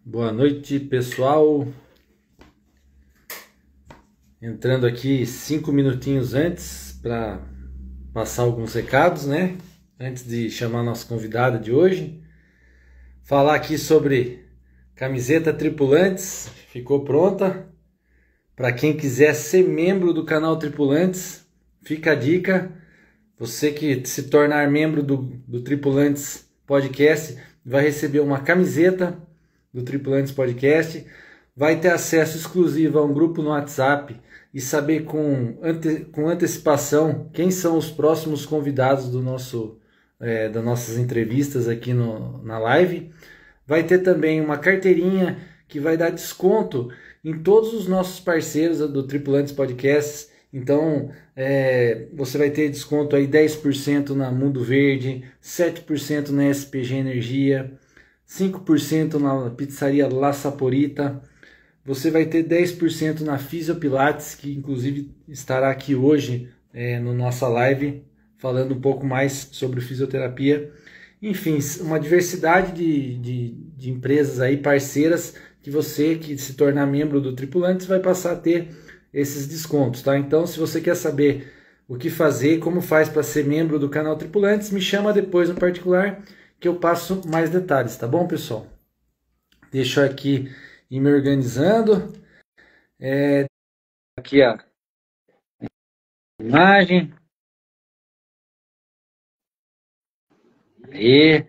Boa noite, pessoal. Entrando aqui 5 minutinhos antes para passar alguns recados, né? Antes de chamar a nossa convidada de hoje. Falar aqui sobre camiseta Tripulantes. Ficou pronta. Para quem quiser ser membro do canal Tripulantes, fica a dica. Você que se tornar membro do Tripulantes Podcast vai receber uma camiseta do Tripulantes Podcast, vai ter acesso exclusivo a um grupo no WhatsApp e saber com antecipação quem são os próximos convidados das nossas entrevistas aqui na live. Vai ter também uma carteirinha que vai dar desconto em todos os nossos parceiros do Tripulantes Podcasts. Então, você vai ter desconto aí 10% na Mundo Verde, 7% na SPG Energia, 5% na pizzaria La Saporita. Você vai ter 10% na Fisiopilates, que inclusive estará aqui hoje no nossa live, falando um pouco mais sobre fisioterapia. Enfim, uma diversidade de empresas aí, parceiras, que você que se tornar membro do Tripulantes vai passar a ter esses descontos, tá? Então, se você quer saber o que fazer, como faz para ser membro do canal Tripulantes, me chama depois no particular que eu passo mais detalhes, tá bom, pessoal? Deixa eu aqui ir me organizando. Aqui a imagem. Aí.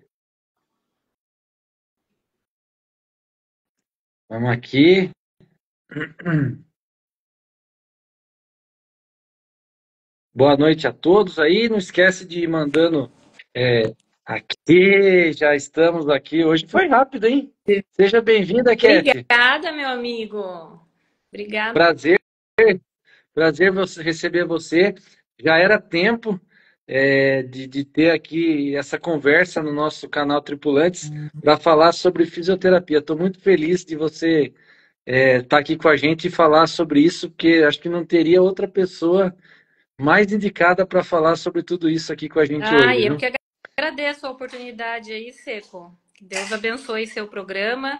Vamos aqui. Boa noite a todos aí. Não esquece de ir mandando aqui. Já estamos aqui. Hoje foi rápido, hein? Seja bem-vinda, Cat. Obrigada, meu amigo. Obrigada. Prazer receber você. Já era tempo de ter aqui essa conversa no nosso canal Tripulantes para falar sobre fisioterapia. Estou muito feliz de você estar aqui com a gente e falar sobre isso, porque acho que não teria outra pessoa mais indicada para falar sobre tudo isso aqui com a gente hoje. Eu que agradeço a oportunidade aí, Seco. Que Deus abençoe seu programa.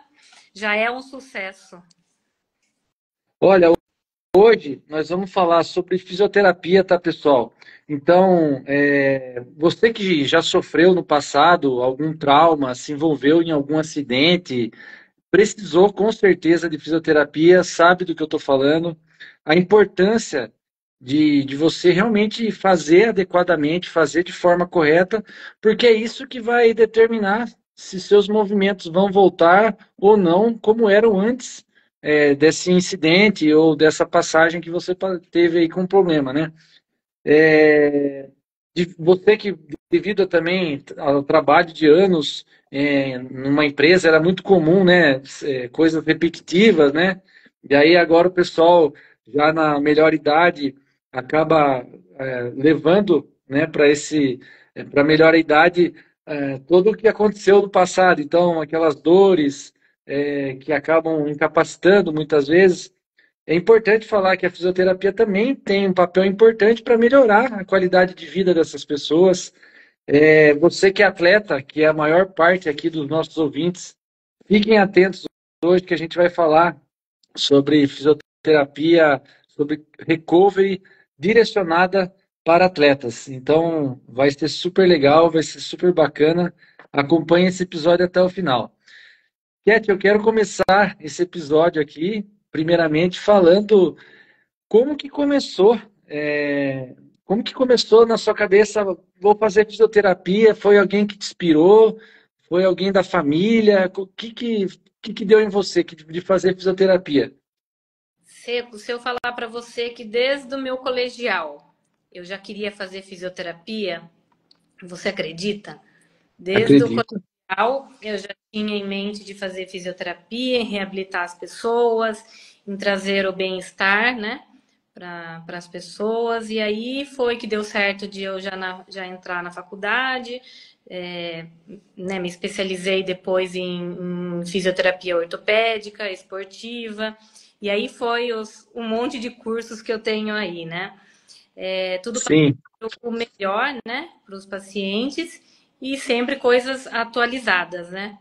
Já é um sucesso. Olha, hoje nós vamos falar sobre fisioterapia, tá, pessoal? Então, você que já sofreu no passado algum trauma, se envolveu em algum acidente, precisou com certeza de fisioterapia, sabe do que eu estou falando, a importância de você realmente fazer adequadamente, fazer de forma correta, porque é isso que vai determinar se seus movimentos vão voltar ou não, como eram antes desse incidente ou dessa passagem que você teve aí com problema, né? Você que, devido também ao trabalho de anos numa empresa, era muito comum, né? Coisas repetitivas, né? E aí agora o pessoal, já na melhor idade, acaba levando, né, para a melhor idade, tudo o que aconteceu no passado. Então, aquelas dores que acabam incapacitando muitas vezes. É importante falar que a fisioterapia também tem um papel importante para melhorar a qualidade de vida dessas pessoas. Você que é atleta, que é a maior parte aqui dos nossos ouvintes, fiquem atentos hoje que a gente vai falar sobre fisioterapia, sobre recovery direcionada para atletas. Então, vai ser super legal, vai ser super bacana. Acompanhe esse episódio até o final. Cat, eu quero começar esse episódio aqui, primeiramente, falando como que começou, como que começou na sua cabeça, vou fazer fisioterapia, foi alguém que te inspirou, foi alguém da família, o que deu em você de fazer fisioterapia? Seco, se eu falar para você que desde o meu colegial eu já queria fazer fisioterapia, você acredita? Desde o Acredito. colegial eu já tinha em mente de fazer fisioterapia, em reabilitar as pessoas, em trazer o bem-estar, né? Para as pessoas, e aí foi que deu certo de eu já entrar na faculdade, né, me especializei depois em fisioterapia ortopédica, esportiva, e aí foi um monte de cursos que eu tenho aí, né? Tudo para Sim, o melhor, né, para os pacientes, e sempre coisas atualizadas, né?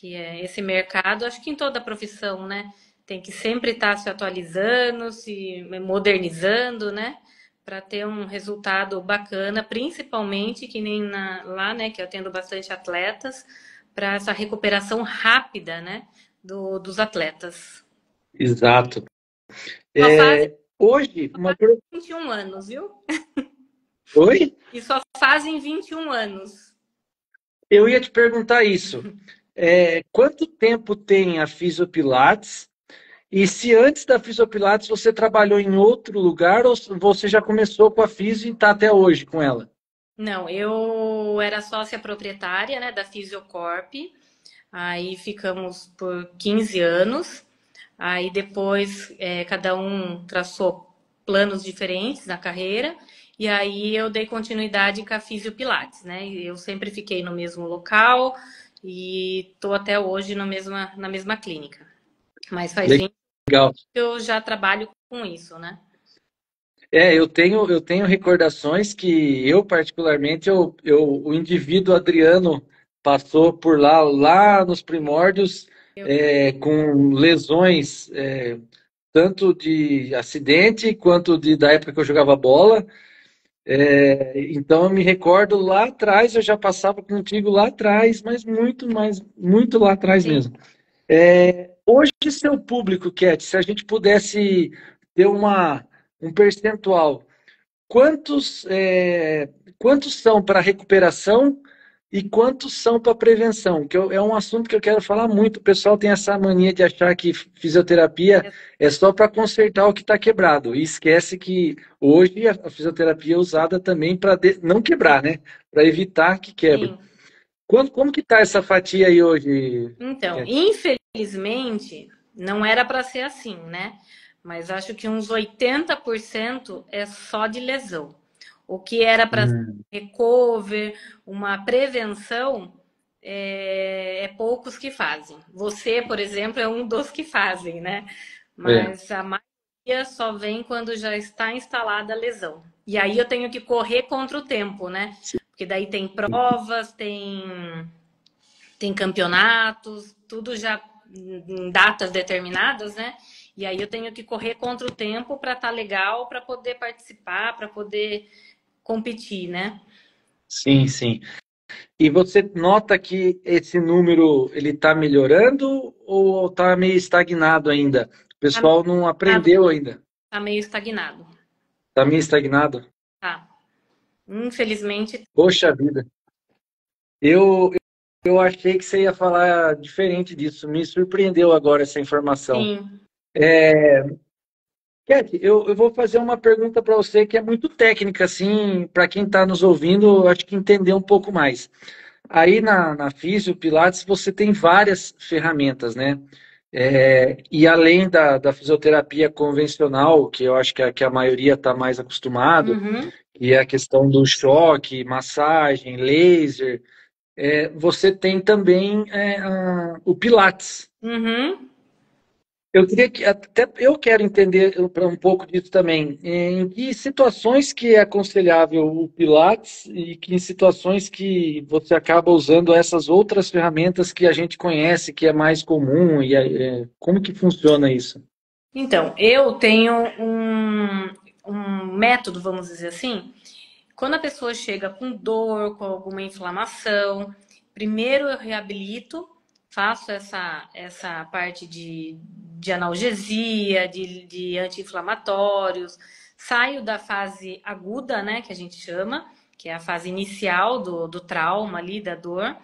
que é esse mercado, acho que em toda profissão, né? Tem que sempre estar se atualizando, se modernizando, né? Para ter um resultado bacana, principalmente que nem lá, né? Que eu atendo bastante atletas, para essa recuperação rápida, né? Dos atletas. Exato. Só fazem Hoje, 21 anos, viu? Oi? E só fazem 21 anos. Eu ia te perguntar isso. Quanto tempo tem a Fisiopilates? E se antes da Fisiopilates você trabalhou em outro lugar ou você já começou com a Fisio e está até hoje com ela? Não, eu era sócia proprietária, né, da Fisiocorp. Aí ficamos por 15 anos. Aí depois cada um traçou planos diferentes na carreira. E aí eu dei continuidade com a Fisiopilates, né? Eu sempre fiquei no mesmo local e estou até hoje na mesma clínica. Mas faz 20 Legal. que eu já trabalho com isso, né? Eu tenho recordações que eu, particularmente, o indivíduo Adriano passou por lá nos primórdios, com lesões, tanto de acidente quanto da época que eu jogava bola. Então eu me recordo lá atrás, eu já passava contigo lá atrás, mas muito lá atrás Sim. mesmo. Hoje, seu público, Cat, se a gente pudesse ter um percentual. Quantos são para recuperação e quantos são para prevenção? É um assunto que eu quero falar muito. O pessoal tem essa mania de achar que fisioterapia é só para consertar o que está quebrado. E esquece que hoje a fisioterapia é usada também para não quebrar, né? Para evitar que quebre. Sim. Como que está essa fatia aí hoje, Então, Cat? infelizmente, não era para ser assim, né? Mas acho que uns 80% é só de lesão. O que era para ser recover, uma prevenção, é poucos que fazem. Você, por exemplo, é um dos que fazem, né? É. Mas a maioria só vem quando já está instalada a lesão. E aí eu tenho que correr contra o tempo, né? Porque daí tem provas, tem campeonatos, tudo já em datas determinadas, né? E aí eu tenho que correr contra o tempo para estar legal, para poder participar, para poder competir, né? Sim, sim. E você nota que esse número ele está melhorando ou está meio estagnado ainda? O Tá meio pessoal não estagnado. aprendeu ainda. Tá meio estagnado. Está meio estagnado. Tá. Infelizmente, Poxa vida. Eu, eu achei que você ia falar diferente disso. Me surpreendeu agora essa informação. sim. Cat, eu vou fazer uma pergunta para você que é muito técnica, assim, para quem está nos ouvindo, acho que entender um pouco mais. Aí na Físio Pilates você tem várias ferramentas, né? E além da fisioterapia convencional, que eu acho que a maioria está mais acostumado, Uhum. e é a questão do choque, massagem, laser, você tem também o Pilates. Uhum. Eu queria que até eu quero entender um pouco disso também. Em que situações que é aconselhável o Pilates e que em situações que você acaba usando essas outras ferramentas que a gente conhece, que é mais comum, como que funciona isso? Então, eu tenho um método, vamos dizer assim. Quando a pessoa chega com dor, com alguma inflamação, primeiro eu reabilito, faço essa parte de analgesia, de anti-inflamatórios, saio da fase aguda, né, que a gente chama, que é a fase inicial do trauma ali, da dor.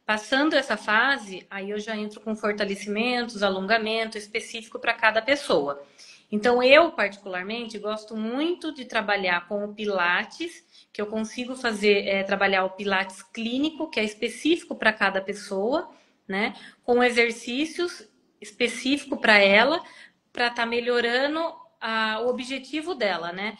Passando essa fase, aí eu já entro com fortalecimentos, alongamento específico para cada pessoa. Então, eu, particularmente, gosto muito de trabalhar com o Pilates, que eu consigo trabalhar o Pilates clínico, que é específico para cada pessoa, né? Com exercícios específicos para ela, para estar melhorando o objetivo dela, né?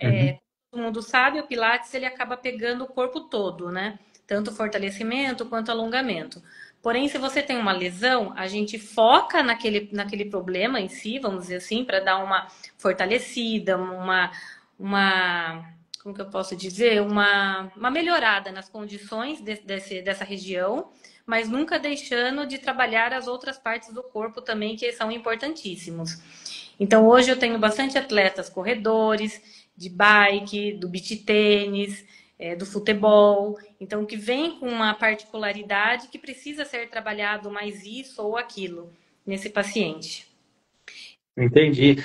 Uhum. Todo mundo sabe, o Pilates ele acaba pegando o corpo todo, né? Tanto fortalecimento quanto alongamento. Porém, se você tem uma lesão, a gente foca naquele problema em si, vamos dizer assim, para dar uma fortalecida, uma como que eu posso dizer, uma melhorada nas condições dessa região, mas nunca deixando de trabalhar as outras partes do corpo também, que são importantíssimos. Então, hoje eu tenho bastante atletas corredores, de bike, do beach tênis, do futebol, então que vem com uma particularidade que precisa ser trabalhado mais isso ou aquilo nesse paciente. Entendi.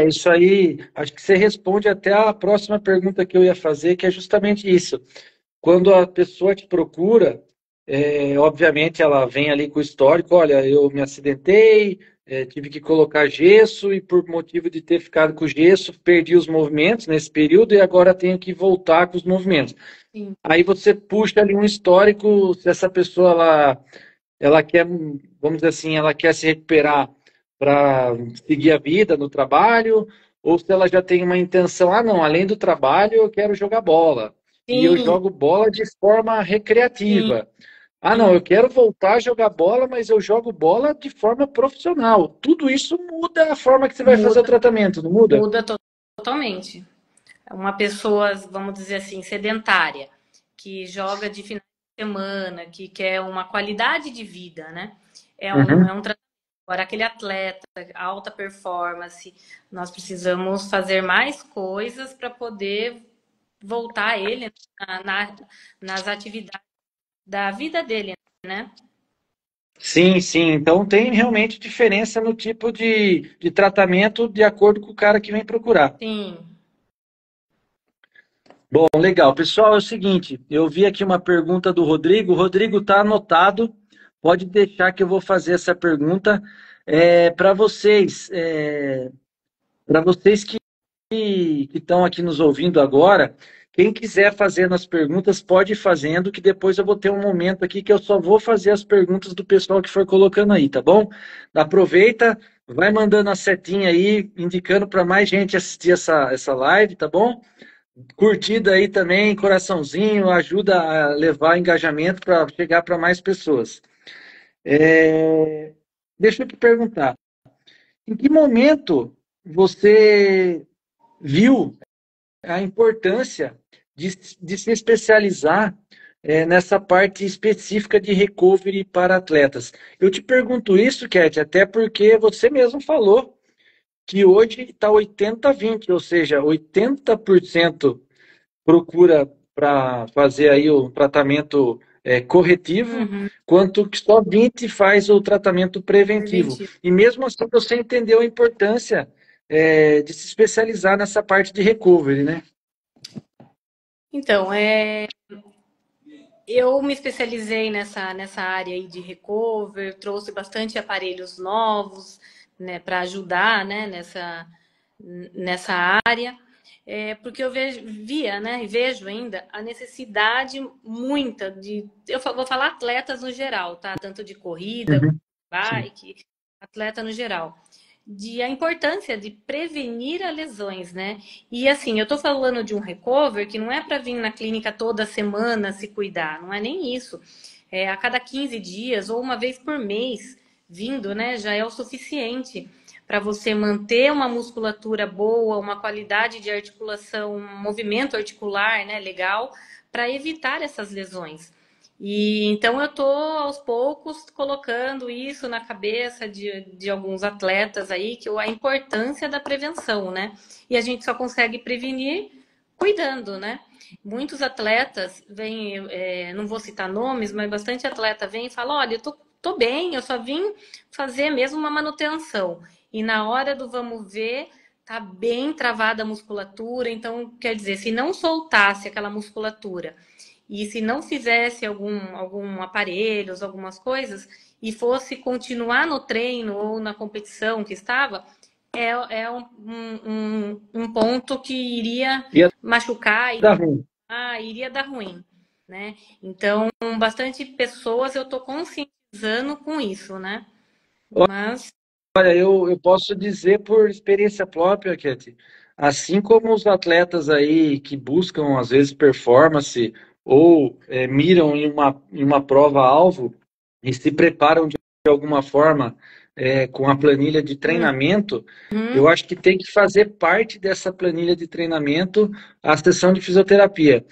Isso aí, acho que você responde até a próxima pergunta que eu ia fazer, que é justamente isso. Quando a pessoa te procura, obviamente ela vem ali com o histórico, olha, eu me acidentei, tive que colocar gesso e por motivo de ter ficado com gesso, perdi os movimentos nesse período e agora tenho que voltar com os movimentos. Sim. Aí você puxa ali um histórico, se essa pessoa ela quer, vamos dizer assim, ela quer se recuperar para seguir a vida no trabalho, ou se ela já tem uma intenção, não, além do trabalho eu quero jogar bola. E eu Sim, jogo bola de forma sim, recreativa. Não, eu sim. quero voltar a jogar bola, mas eu jogo bola de forma profissional. Tudo isso muda a forma que você vai fazer o Muda, tratamento, não muda? muda totalmente. Uma pessoa, vamos dizer assim, sedentária, que joga de final de semana, que quer uma qualidade de vida, né? É Uhum. um tratamento. Agora, aquele atleta, alta performance, nós precisamos fazer mais coisas para poder voltar ele nas atividades da vida dele, né? Sim, sim. Então tem realmente diferença no tipo de tratamento de acordo com o cara que vem procurar. Sim. Bom, legal. Pessoal, é o seguinte, eu vi aqui uma pergunta do Rodrigo. Rodrigo, está anotado. Pode deixar que eu vou fazer essa pergunta para vocês. Para vocês que estão aqui nos ouvindo agora, quem quiser fazer as perguntas, pode ir fazendo, que depois eu vou ter um momento aqui que eu só vou fazer as perguntas do pessoal que for colocando aí, tá bom? Aproveita, vai mandando a setinha aí, indicando para mais gente assistir essa live, tá bom? Curtida aí também, coraçãozinho, ajuda a levar engajamento para chegar para mais pessoas. Deixa eu te perguntar, em que momento você viu a importância de se especializar nessa parte específica de recovery para atletas? Eu te pergunto isso, Cat, até porque você mesmo falou que hoje está 80-20, ou seja, 80% procura para fazer aí o tratamento corretivo, Uhum. quanto que só 20 faz o tratamento preventivo. Preventivo. E mesmo assim você entendeu a importância de se especializar nessa parte de recovery, né? Então, eu me especializei nessa área aí de recover, trouxe bastante aparelhos novos, né, para ajudar, né, nessa área, porque eu via, né, e vejo ainda a necessidade muita vou falar atletas no geral, tá? Tanto de corrida, Uhum. Sim. bike, atleta no geral, de a importância de prevenir as lesões, né? E assim, eu tô falando de um recover que não é para vir na clínica toda semana se cuidar, não é nem isso. A cada 15 dias ou uma vez por mês vindo, né, já é o suficiente para você manter uma musculatura boa, uma qualidade de articulação, um movimento articular, né, legal, para evitar essas lesões. E então eu tô aos poucos colocando isso na cabeça de alguns atletas aí, que a importância da prevenção, né? E a gente só consegue prevenir cuidando, né? Muitos atletas vêm, não vou citar nomes, mas bastante atleta vem e fala: olha, eu tô bem, eu só vim fazer mesmo uma manutenção. E na hora do vamos ver, tá bem travada a musculatura. Então, quer dizer, se não soltasse aquela musculatura e se não fizesse algum aparelho, algumas coisas, e fosse continuar no treino ou na competição que estava, um ponto que iria Ia machucar, dar ruim. iria dar ruim, né? Então, bastante pessoas eu estou conscientizando com isso, né? Mas, Olha, eu posso dizer por experiência própria, Cat, assim como os atletas aí que buscam, às vezes, performance ou miram em uma prova-alvo e se preparam de alguma forma com a planilha de treinamento, eu Uhum. acho que tem que fazer parte dessa planilha de treinamento a sessão de fisioterapia.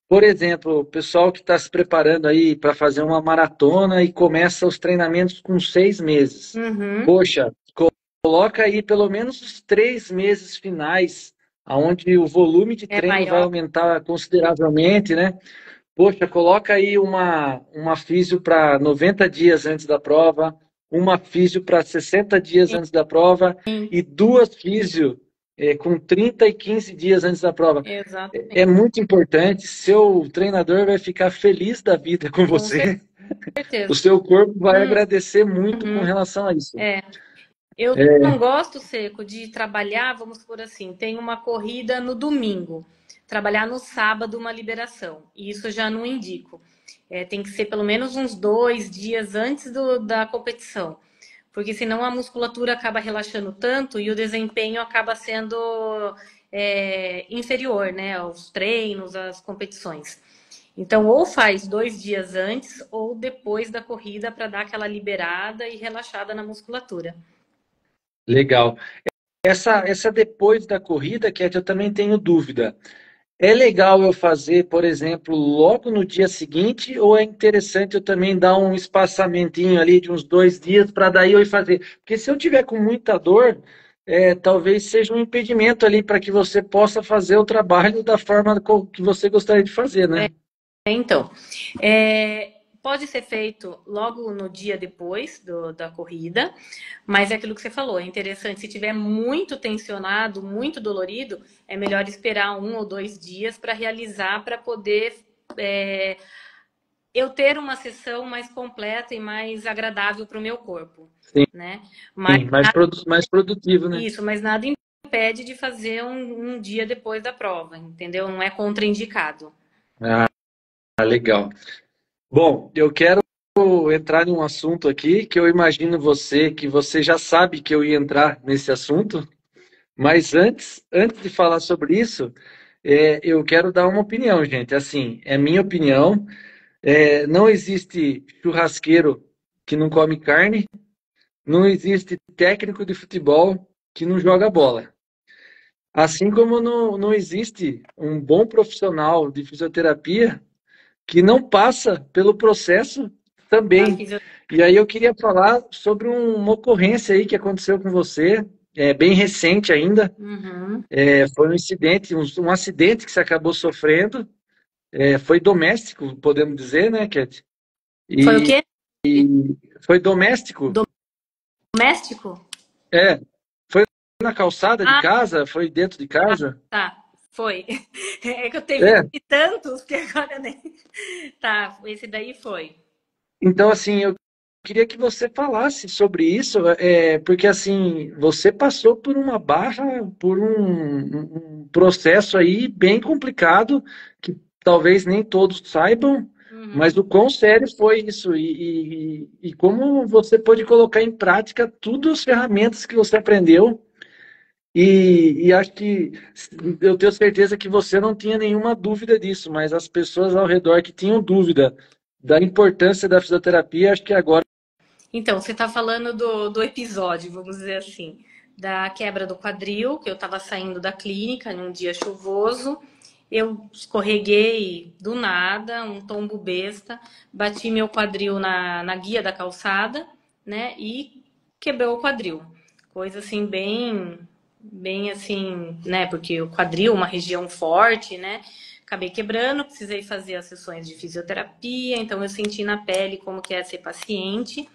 Por exemplo, o pessoal que está se preparando aí para fazer uma maratona e começa os treinamentos com 6 meses. Uhum. Poxa, coloca aí pelo menos os 3 meses finais, onde o volume de É treino vai maior. aumentar consideravelmente, né? Poxa, coloca aí uma físio para 90 dias antes da prova, uma físio para 60 dias antes da prova Sim, e duas físio com 30 e 15 dias antes da prova. exatamente. É muito importante, seu treinador vai ficar feliz da vida com Com você, o certeza. seu corpo vai Uhum. agradecer muito com relação a isso. É. Eu não gosto, Seco, de trabalhar, vamos por assim, tem uma corrida no domingo, trabalhar no sábado uma liberação. E isso eu já não indico. Tem que ser pelo menos uns 2 dias antes da competição, porque senão a musculatura acaba relaxando tanto e o desempenho acaba sendo inferior, né, aos treinos, às competições. Então, ou faz 2 dias antes ou depois da corrida para dar aquela liberada e relaxada na musculatura. Legal. Essa depois da corrida, Cat, eu também tenho dúvida. É legal eu fazer, por exemplo, logo no dia seguinte, ou é interessante eu também dar um espaçamentinho ali de uns 2 dias para daí eu ir fazer? Porque se eu tiver com muita dor, talvez seja um impedimento ali para que você possa fazer o trabalho da forma que você gostaria de fazer, né? Então, pode ser feito logo no dia depois da corrida, mas é aquilo que você falou, é interessante, se tiver muito tensionado, muito dolorido, é melhor esperar 1 ou 2 dias para realizar, para poder é, eu ter uma sessão mais completa e mais agradável para o meu corpo, Sim, né? Mas mais produtivo, né? mas nada impede de fazer um dia depois da prova, entendeu? Não é contraindicado. Ah, legal. Bom, eu quero entrar em um assunto aqui que eu imagino que você já sabe que eu ia entrar nesse assunto. Mas antes de falar sobre isso, eu quero dar uma opinião, gente. Assim, é minha opinião. Não existe churrasqueiro que não come carne, não existe técnico de futebol que não joga bola. Assim como não existe um bom profissional de fisioterapia que não passa pelo processo Da também. fisioterapia. E aí eu queria falar sobre uma ocorrência aí que aconteceu com você, bem recente ainda. Uhum. Foi um incidente, um acidente que você acabou sofrendo. Foi doméstico, podemos dizer, né, Cat? Foi o E quê? foi doméstico. Doméstico? É, foi na calçada de Ah, casa, foi dentro de casa. tá. Foi. É que eu teve É, tantos que agora nem. Tá, esse daí foi. então assim, eu queria que você falasse sobre isso, porque assim, você passou por uma barra, por um processo aí bem complicado, que talvez nem todos saibam, mas Uhum. o quão sério foi isso, e como você pôde colocar em prática todas as ferramentas que você aprendeu, e acho que eu tenho certeza que você não tinha nenhuma dúvida disso, mas as pessoas ao redor que tinham dúvida da importância da fisioterapia, acho que agora. Então, você tá falando do episódio, vamos dizer assim, da quebra do quadril, que eu tava saindo da clínica num dia chuvoso. Eu escorreguei do nada, um tombo besta, bati meu quadril na guia da calçada, né? E quebrou o quadril. Coisa assim, bem assim, né? Porque o quadril é uma região forte, né? Acabei quebrando, precisei fazer as sessões de fisioterapia, então eu senti na pele como que é ser paciente.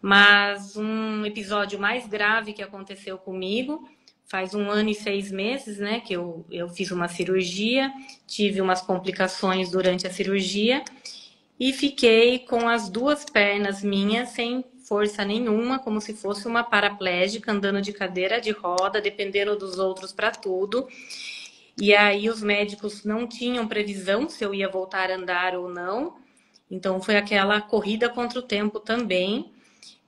Mas um episódio mais grave que aconteceu comigo, faz 1 ano e 6 meses, né, que eu fiz uma cirurgia, tive umas complicações durante a cirurgia e fiquei com as duas pernas minhas sem força nenhuma, como se fosse uma paraplégica, andando de cadeira de roda, dependendo dos outros para tudo. E aí os médicos não tinham previsão se eu ia voltar a andar ou não. Então foi aquela corrida contra o tempo também.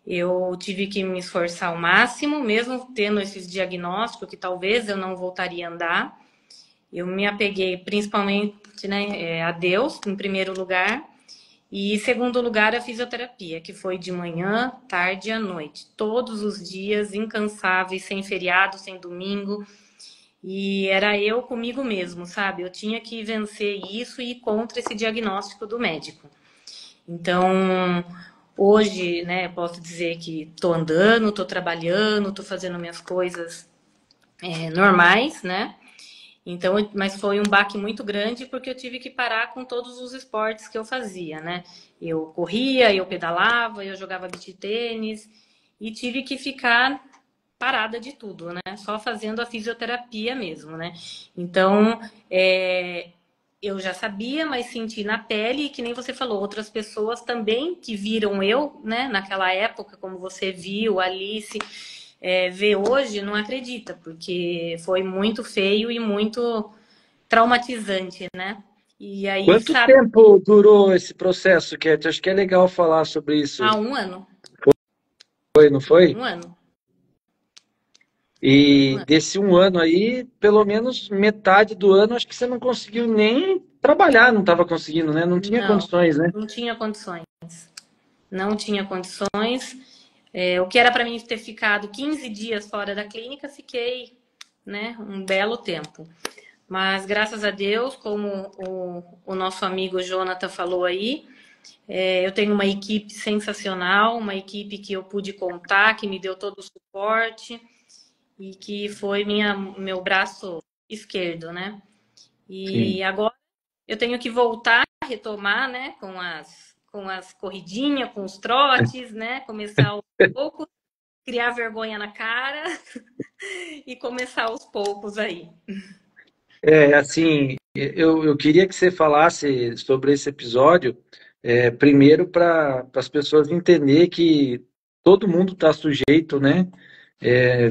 Eu tive que me esforçar ao máximo, mesmo tendo esses diagnósticos que talvez eu não voltaria a andar. Eu me apeguei principalmente, né, a Deus, em primeiro lugar, E segundo lugar, a fisioterapia, que foi de manhã, tarde e à noite, todos os dias, incansáveis, sem feriado, sem domingo. E era eu comigo mesmo, sabe? Eu tinha que vencer isso e ir contra esse diagnóstico do médico. Então, hoje, né, posso dizer que estou andando, estou trabalhando, estou fazendo minhas coisas normais, né? Então, mas foi um baque muito grande porque eu tive que parar com todos os esportes que eu fazia, né? Eu corria, eu pedalava, eu jogava beach tênis e tive que ficar parada de tudo, né? Só fazendo a fisioterapia mesmo, né? Então, eu já sabia, mas senti na pele, e que nem você falou, outras pessoas também que viram eu, né, naquela época, como você viu, Alice, vê hoje, não acredita, porque foi muito feio e muito traumatizante, né? E aí, Quanto sabe, tempo durou esse processo, Cat? Acho que é legal falar sobre isso. há um ano, Foi, não foi? um ano, um E ano. desse um ano aí, pelo menos metade do ano, acho que você não conseguiu nem trabalhar, não estava conseguindo, né? Não tinha Não, condições, né? não tinha condições. Não tinha condições. O que era para mim ter ficado 15 dias fora da clínica, fiquei, né, um belo tempo. Mas graças a Deus, como o nosso amigo Jonathan falou aí, eu tenho uma equipe sensacional, uma equipe que eu pude contar, que me deu todo o suporte e que foi meu braço esquerdo, né? Sim. E agora eu tenho que voltar, retomar, né, com as corridinhas, com os trotes, né? Começar aos poucos, criar vergonha na cara e começar aos poucos aí. Assim, eu queria que você falasse sobre esse episódio, primeiro para as pessoas entender que todo mundo está sujeito, né?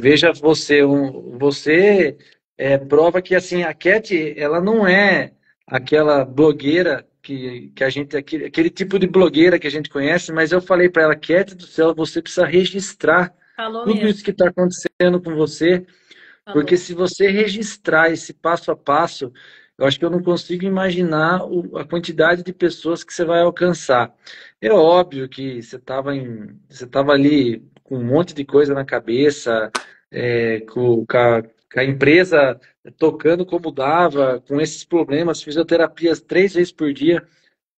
Veja você, você prova que assim a Cat, ela não é aquela blogueira que a gente aquele tipo de blogueira que a gente conhece, mas eu falei para ela, Cat do céu, você precisa registrar Falou tudo mesmo, isso que está acontecendo com você. Porque falou. se você registrar esse passo a passo, eu acho que eu não consigo imaginar a quantidade de pessoas que você vai alcançar. É óbvio que você estava ali com um monte de coisa na cabeça, com a empresa tocando como dava, com esses problemas, fisioterapias 3 vezes por dia.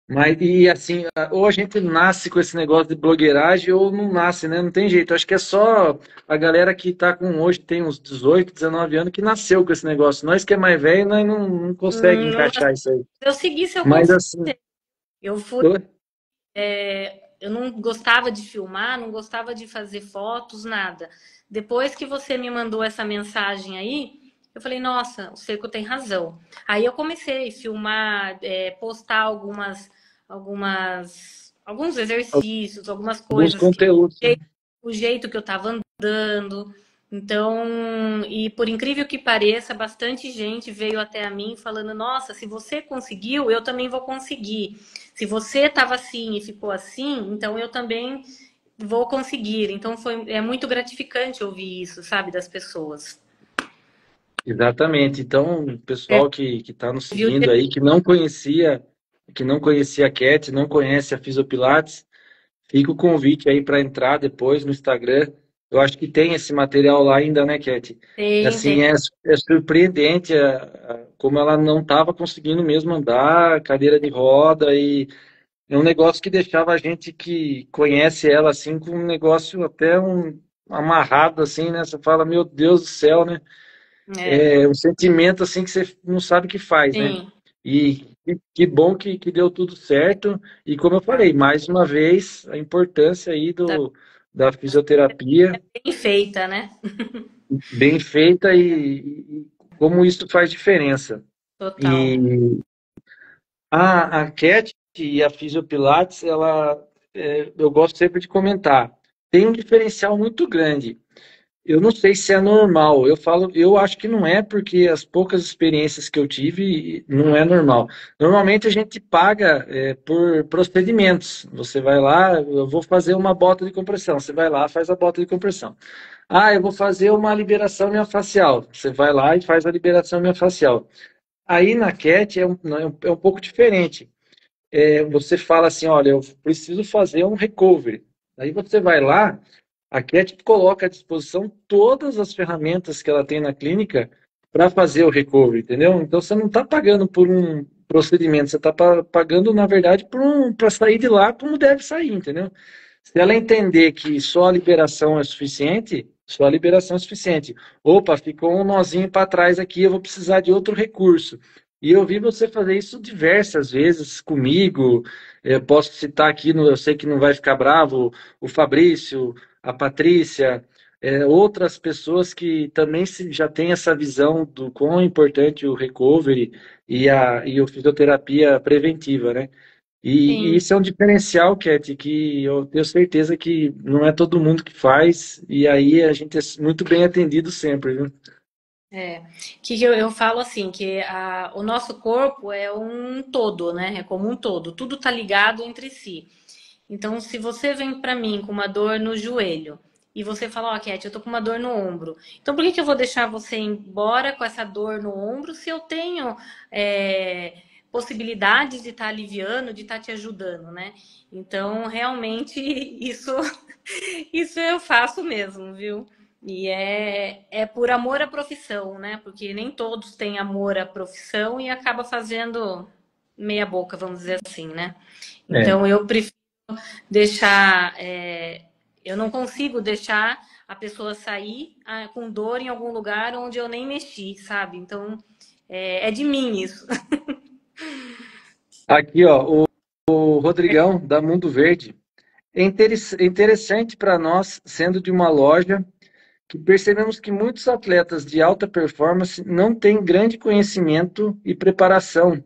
Mas, e assim, ou a gente nasce com esse negócio de blogueiragem ou não nasce, né? Não tem jeito. Acho que é só a galera que tá com hoje, tem uns 18, 19 anos, que nasceu com esse negócio. Nós que é mais velho, nós não consegue Não, encaixar isso aí. eu segui seu Mas conselho. assim, Eu fui, oi? eu não gostava de filmar, não gostava de fazer fotos, nada. Depois que você me mandou essa mensagem aí, eu falei, nossa, o Seco tem razão. Aí eu comecei a filmar, postar alguns exercícios, algumas Alguns coisas que conteúdos, né? o jeito que eu estava andando. Então, e por incrível que pareça, bastante gente veio até a mim falando: Nossa, se você conseguiu, eu também vou conseguir. Se você estava assim e ficou assim, então eu também vou conseguir. Então é muito gratificante ouvir isso, sabe, das pessoas. Exatamente. Então, o pessoal que está nos Viu? seguindo aí, que não conhecia a Cat, não conhece a Fisiopilates, fica o convite aí para entrar depois no Instagram. Eu acho que tem esse material lá ainda, né, Cat? Tem, tem. Assim, é surpreendente como ela não estava conseguindo mesmo andar, cadeira de roda, e é um negócio que deixava a gente que conhece ela, assim, com um negócio até amarrado, assim, né? Você fala, meu Deus do céu, né? É, É um sentimento, assim, que você não sabe o que faz, né? sim, E que bom que deu tudo certo. E como eu tá, falei, mais uma vez, a importância aí tá da fisioterapia bem feita, né? bem feita e como isso faz diferença. Total. E a Cat e a Fisiopilates, eu gosto sempre de comentar, tem um diferencial muito grande. Eu não sei se é normal. Eu acho que não é, porque as poucas experiências que eu tive não é normal. Normalmente a gente paga por procedimentos. Você vai lá, eu vou fazer uma bota de compressão. Você vai lá, faz a bota de compressão. Ah, eu vou fazer uma liberação miofascial. Você vai lá e faz a liberação miofascial. Aí na CAT é um pouco diferente. você fala assim, olha, eu preciso fazer um recovery. Aí você vai lá, a Cat coloca à disposição todas as ferramentas que ela tem na clínica para fazer o recovery, entendeu? Então você não está pagando por um procedimento, você está pagando, na verdade, para sair de lá como deve sair, entendeu? Se ela entender que só a liberação é suficiente, só a liberação é suficiente. Opa, ficou um nozinho para trás aqui, eu vou precisar de outro recurso. E eu vi você fazer isso diversas vezes comigo. Eu posso citar aqui, eu sei que não vai ficar bravo, o Fabrício, a Patrícia, outras pessoas que também já têm essa visão do quão importante o recovery e a fisioterapia preventiva, né? E Sim. isso é um diferencial, Cat, que eu tenho certeza que não é todo mundo que faz, e aí a gente é muito bem atendido sempre, viu? Que eu falo assim, que o nosso corpo é um todo, né? É como um todo, tudo tá ligado entre si. Então, se você vem pra mim com uma dor no joelho e você fala, ó, Cat, eu tô com uma dor no ombro. Então, por que que eu vou deixar você ir embora com essa dor no ombro se eu tenho possibilidades de estar aliviando, de estar te ajudando, né? Então, realmente, isso, isso eu faço mesmo, viu? E é por amor à profissão, né? Porque nem todos têm amor à profissão e acaba fazendo meia boca, vamos dizer assim, né? É. Então eu prefiro deixar. Eu não consigo deixar a pessoa sair com dor em algum lugar onde eu nem mexi, sabe? Então é de mim isso. Aqui, ó, o Rodrigão, da Mundo Verde. Interessante para nós, sendo de uma loja, que percebemos que muitos atletas de alta performance não têm grande conhecimento e preparação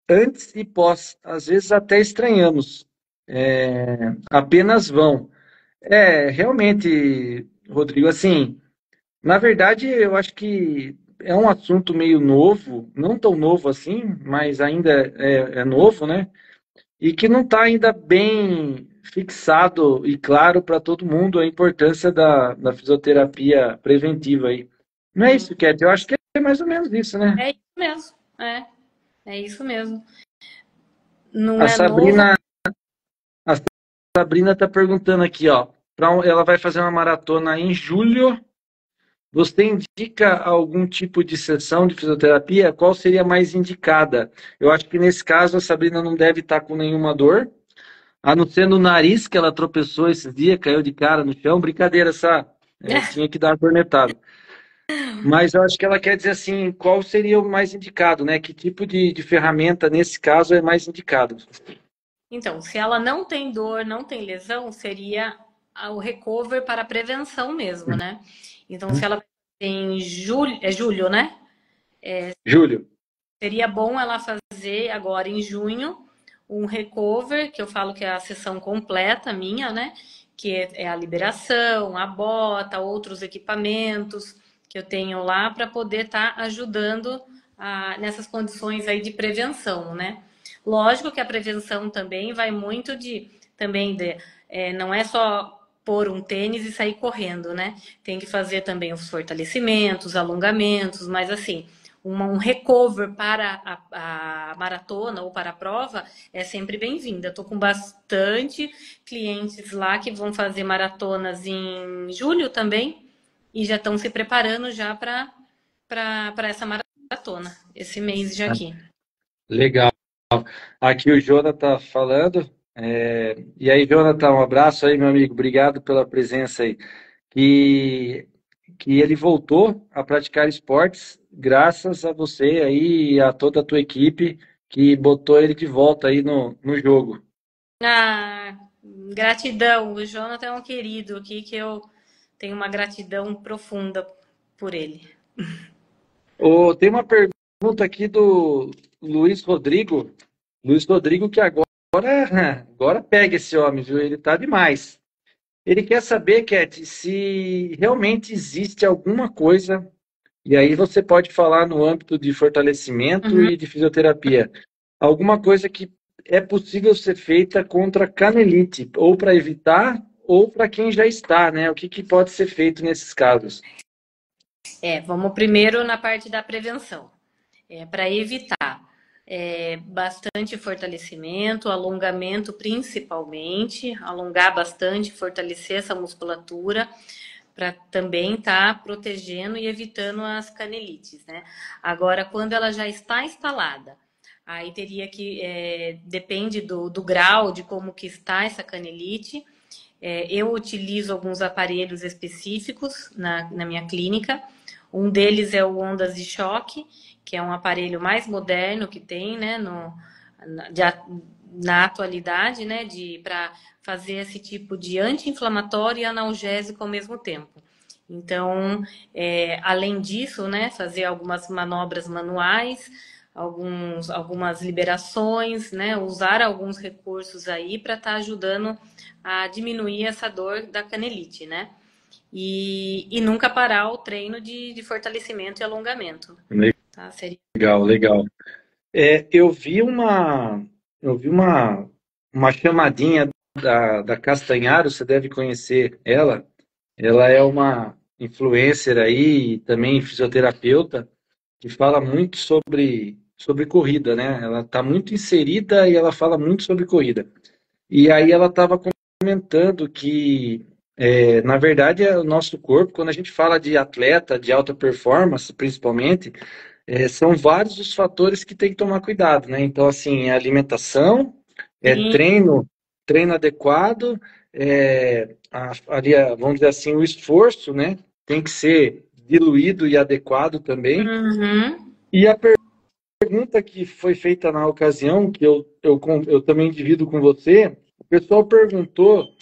antes e pós. Às vezes até estranhamos. Apenas vão. Realmente, Rodrigo, assim, na verdade, eu acho que é um assunto meio novo, não tão novo assim, mas ainda é novo, né? E que não está ainda bem fixado e claro para todo mundo a importância da fisioterapia preventiva aí. Não é isso, Cat? Eu acho que é mais ou menos isso, né? É isso mesmo. É isso mesmo. Não A é novo. Sabrina, a Sabrina está perguntando aqui, ó. Ela vai fazer uma maratona em julho. Você indica algum tipo de sessão de fisioterapia? Qual seria mais indicada? Eu acho que nesse caso a Sabrina não deve estar com nenhuma dor, a não ser no nariz, que ela tropeçou esses dias, caiu de cara no chão. Brincadeira, tinha que dar uma cornetada. Mas eu acho que ela quer dizer assim, qual seria o mais indicado, né? Que tipo de ferramenta, nesse caso, é mais indicado? Então, se ela não tem dor, não tem lesão, seria o recover para prevenção mesmo, né? Então, se ela tem julho, é julho, né? Júlio. Seria bom ela fazer agora em junho um recover, que eu falo que é a sessão completa minha, né? Que é a liberação, a bota, outros equipamentos que eu tenho lá para poder estar ajudando nessas condições aí de prevenção, né? Lógico que a prevenção também vai muito não é só pôr um tênis e sair correndo, né? Tem que fazer também os fortalecimentos, alongamentos, mas assim, um recover para a maratona ou para a prova é sempre bem-vinda. Estou com bastante clientes lá que vão fazer maratonas em julho também e já estão se preparando já para essa maratona, esse mês já aqui. Legal. Aqui o Jonathan falando. E aí, Jonathan, um abraço aí, meu amigo. Obrigado pela presença aí. Que ele voltou a praticar esportes graças a você aí e a toda a tua equipe que botou ele de volta aí no jogo. Ah, gratidão. O Jonathan é um querido aqui que eu tenho uma gratidão profunda por ele. Tem uma pergunta aqui do Luiz Rodrigo. Luiz Rodrigo, que agora pega esse homem, viu? Ele tá demais. Ele quer saber, Cat, se realmente existe alguma coisa, e aí você pode falar no âmbito de fortalecimento Uhum. e de fisioterapia, alguma coisa que é possível ser feita contra a canelite, ou para evitar, ou para quem já está, né? O que pode ser feito nesses casos? Vamos primeiro na parte da prevenção. Para evitar. Bastante fortalecimento, alongamento principalmente, alongar bastante, fortalecer essa musculatura para também estar protegendo e evitando as canelites, né? Agora, quando ela já está instalada, aí teria que, depende do grau, de como que está essa canelite. Eu utilizo alguns aparelhos específicos na minha clínica. Um deles é o Ondas de Choque, que é um aparelho mais moderno que tem, né, na atualidade, né, para fazer esse tipo de anti-inflamatório e analgésico ao mesmo tempo. Então, além disso, né, fazer algumas manobras manuais, algumas liberações, né, usar alguns recursos aí para estar ajudando a diminuir essa dor da canelite, né? E nunca parar o treino de fortalecimento e alongamento. Tá? Seria... Legal, legal. Eu vi uma chamadinha da Castanharo, você deve conhecer ela. Ela é uma influencer aí, e também fisioterapeuta, que fala muito sobre corrida, né? Ela está muito inserida e ela fala muito sobre corrida. E aí ela estava comentando que, na verdade, o nosso corpo, quando a gente fala de atleta, de alta performance, principalmente, são vários os fatores que tem que tomar cuidado, né? Então, assim, alimentação, treino adequado, vamos dizer assim, o esforço, né? Tem que ser diluído e adequado também. Uhum. E a pergunta que foi feita na ocasião, que eu também divido com você, o pessoal perguntou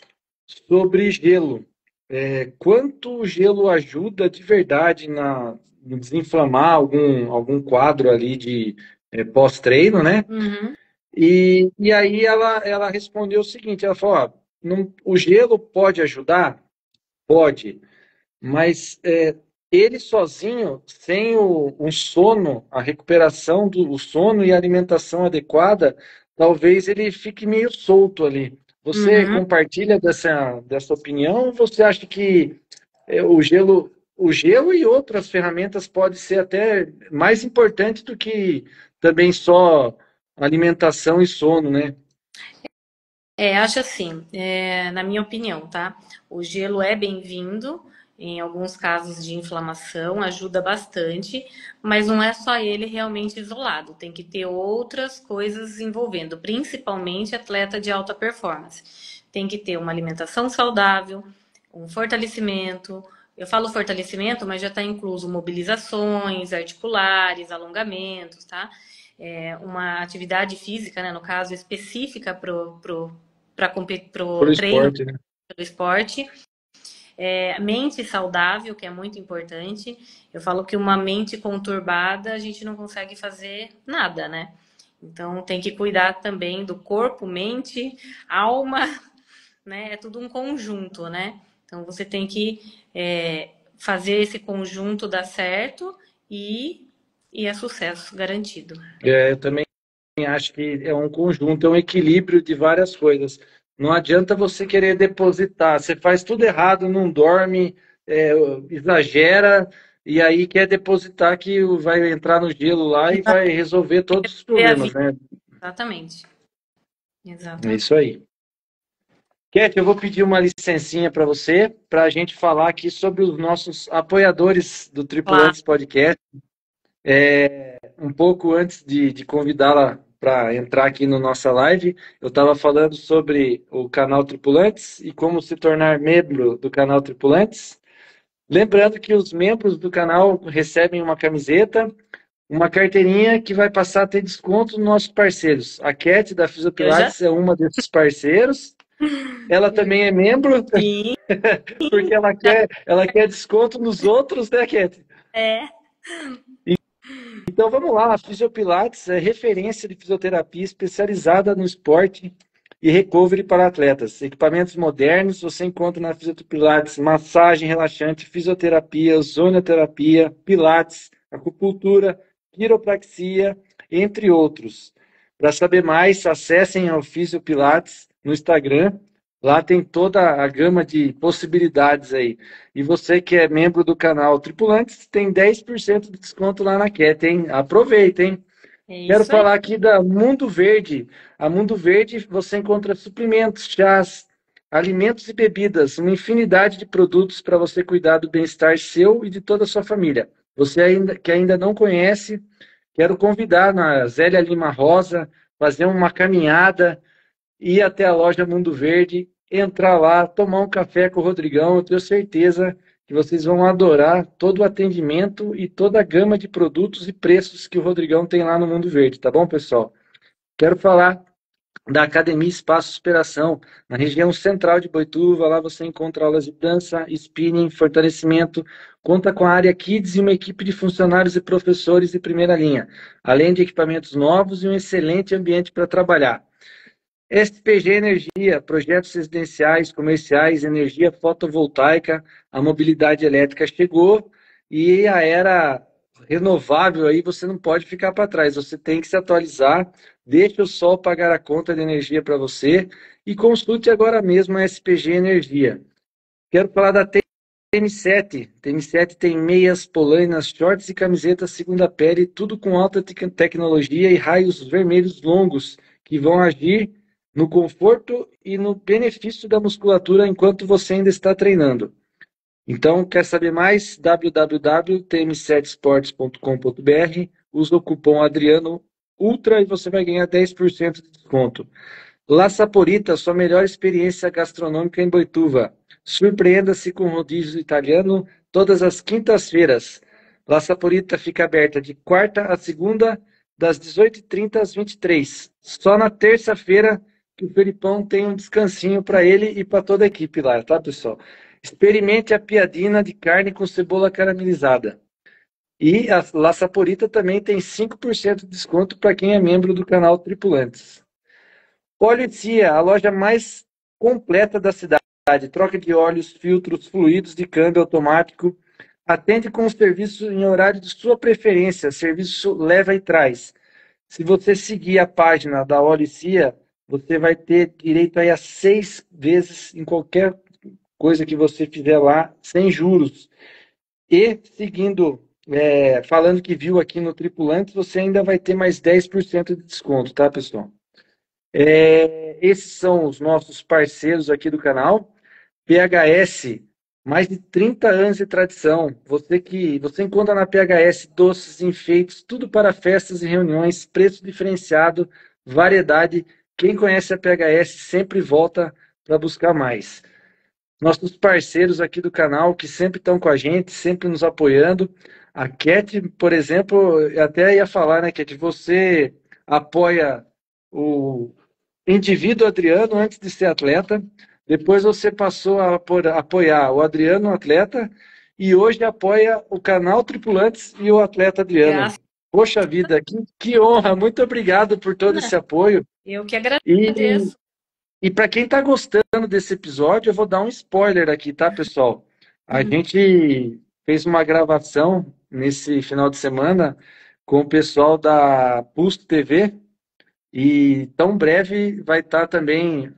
sobre gelo. Quanto o gelo ajuda de verdade no desinflamar algum quadro ali de pós-treino, né? Uhum. E aí ela respondeu o seguinte, ela falou, ó, o gelo pode ajudar? Pode, mas ele sozinho, sem o sono, a recuperação do sono e a alimentação adequada, talvez ele fique meio solto ali. Você Uhum. compartilha dessa opinião ou você acha que o gelo e outras ferramentas pode ser até mais importante do que também só alimentação e sono, né? Acho assim, na minha opinião, tá? O gelo é bem-vindo em alguns casos de inflamação, ajuda bastante, mas não é só ele realmente isolado, tem que ter outras coisas envolvendo, principalmente atleta de alta performance. Tem que ter uma alimentação saudável, um fortalecimento. Eu falo fortalecimento, mas já está incluso mobilizações articulares, alongamentos, tá? Uma atividade física, né, no caso, específica pro treino, Esporte, né? pelo esporte. Mente saudável, que é muito importante. Eu falo que uma mente conturbada a gente não consegue fazer nada, né? Então tem que cuidar também do corpo, mente, alma, né? É tudo um conjunto, né? Então você tem que fazer esse conjunto dar certo e é sucesso garantido. Eu também acho que é um conjunto, é um equilíbrio de várias coisas. Não adianta você querer depositar, você faz tudo errado, não dorme, exagera, e aí quer depositar que vai entrar no gelo lá e vai resolver todos os É a problemas, vida. né? Exatamente. É Exatamente. isso aí. Cat, eu vou pedir uma licencinha para você, para a gente falar aqui sobre os nossos apoiadores do Tripulantes Podcast. Um pouco antes de convidá-la para entrar aqui na nossa live, eu estava falando sobre o canal Tripulantes e como se tornar membro do canal Tripulantes. Lembrando que os membros do canal recebem uma camiseta, uma carteirinha que vai passar a ter desconto nos nossos parceiros. A Cat da Fisiopilates é uma desses parceiros. Ela também é membro, Sim. porque ela quer desconto nos outros, né, Cat? Então vamos lá, a Fisiopilates é referência de fisioterapia especializada no esporte e recovery para atletas. Equipamentos modernos você encontra na Fisiopilates, massagem relaxante, fisioterapia, ozonoterapia, pilates, acupuntura, quiropraxia, entre outros. Para saber mais, acessem ao Fisiopilates no Instagram. Lá tem toda a gama de possibilidades aí. E você que é membro do canal Tripulantes, tem 10% de desconto lá na Cat, hein? Aproveita, hein? É Quero isso aí. falar aqui da Mundo Verde. A Mundo Verde você encontra suplementos, chás, alimentos e bebidas, uma infinidade de produtos para você cuidar do bem-estar seu e de toda a sua família. Você que ainda não conhece, quero convidar na Zélia Lima Rosa, fazer uma caminhada, ir até a loja Mundo Verde, entrar lá, tomar um café com o Rodrigão. Eu tenho certeza que vocês vão adorar todo o atendimento e toda a gama de produtos e preços que o Rodrigão tem lá no Mundo Verde, tá bom, pessoal? Quero falar da Academia Espaço Superação, na região central de Boituva. Lá você encontra aulas de dança, spinning, fortalecimento, conta com a área Kids e uma equipe de funcionários e professores de primeira linha, além de equipamentos novos e um excelente ambiente para trabalhar. SPG Energia, projetos residenciais, comerciais, energia fotovoltaica, a mobilidade elétrica chegou e a era renovável aí você não pode ficar para trás, você tem que se atualizar, deixa o sol pagar a conta de energia para você e consulte agora mesmo a SPG Energia. Quero falar da TM7. TM7 tem meias, polainas, shorts e camisetas segunda pele, tudo com alta tecnologia e raios vermelhos longos que vão agir no conforto e no benefício da musculatura enquanto você ainda está treinando. Então, quer saber mais? www.tm7sports.com.br, usa o cupom Adriano Ultra e você vai ganhar 10% de desconto. La Saporita, sua melhor experiência gastronômica em Boituva. Surpreenda-se com rodízio italiano todas as quintas-feiras. La Saporita fica aberta de quarta a segunda, das 18h30 às 23h. Só na terça-feira que o Felipão tem um descansinho para ele e para toda a equipe lá, tá, pessoal? Experimente a piadina de carne com cebola caramelizada. E a La Saporita também tem 5% de desconto para quem é membro do canal Tripulantes. Óleo Cia, a loja mais completa da cidade. Troca de óleos, filtros, fluidos de câmbio automático. Atende com o serviço em horário de sua preferência. Serviço leva e traz. Se você seguir a página da Óleo Cia, você vai ter direito aí a 6 vezes em qualquer coisa que você fizer lá, sem juros. E seguindo, falando que viu aqui no Tripulantes, você ainda vai ter mais 10% de desconto, tá, pessoal? Esses são os nossos parceiros aqui do canal. PHS, mais de 30 anos de tradição. Você encontra na PHS doces, enfeites, tudo para festas e reuniões, preço diferenciado, variedade. Quem conhece a PHS sempre volta para buscar mais. Nossos parceiros aqui do canal que sempre estão com a gente, sempre nos apoiando. A Cat, por exemplo, eu até ia falar, né, Cat, você apoia o indivíduo Adriano antes de ser atleta, depois você passou a apoiar o Adriano atleta e hoje apoia o canal Tripulantes e o atleta Adriano. Graças. Poxa vida, que honra, muito obrigado por todo esse apoio. Eu que agradeço. E para quem está gostando desse episódio, eu vou dar um spoiler aqui, tá, pessoal? A gente fez uma gravação nesse final de semana com o pessoal da Pulso TV e tão breve vai estar também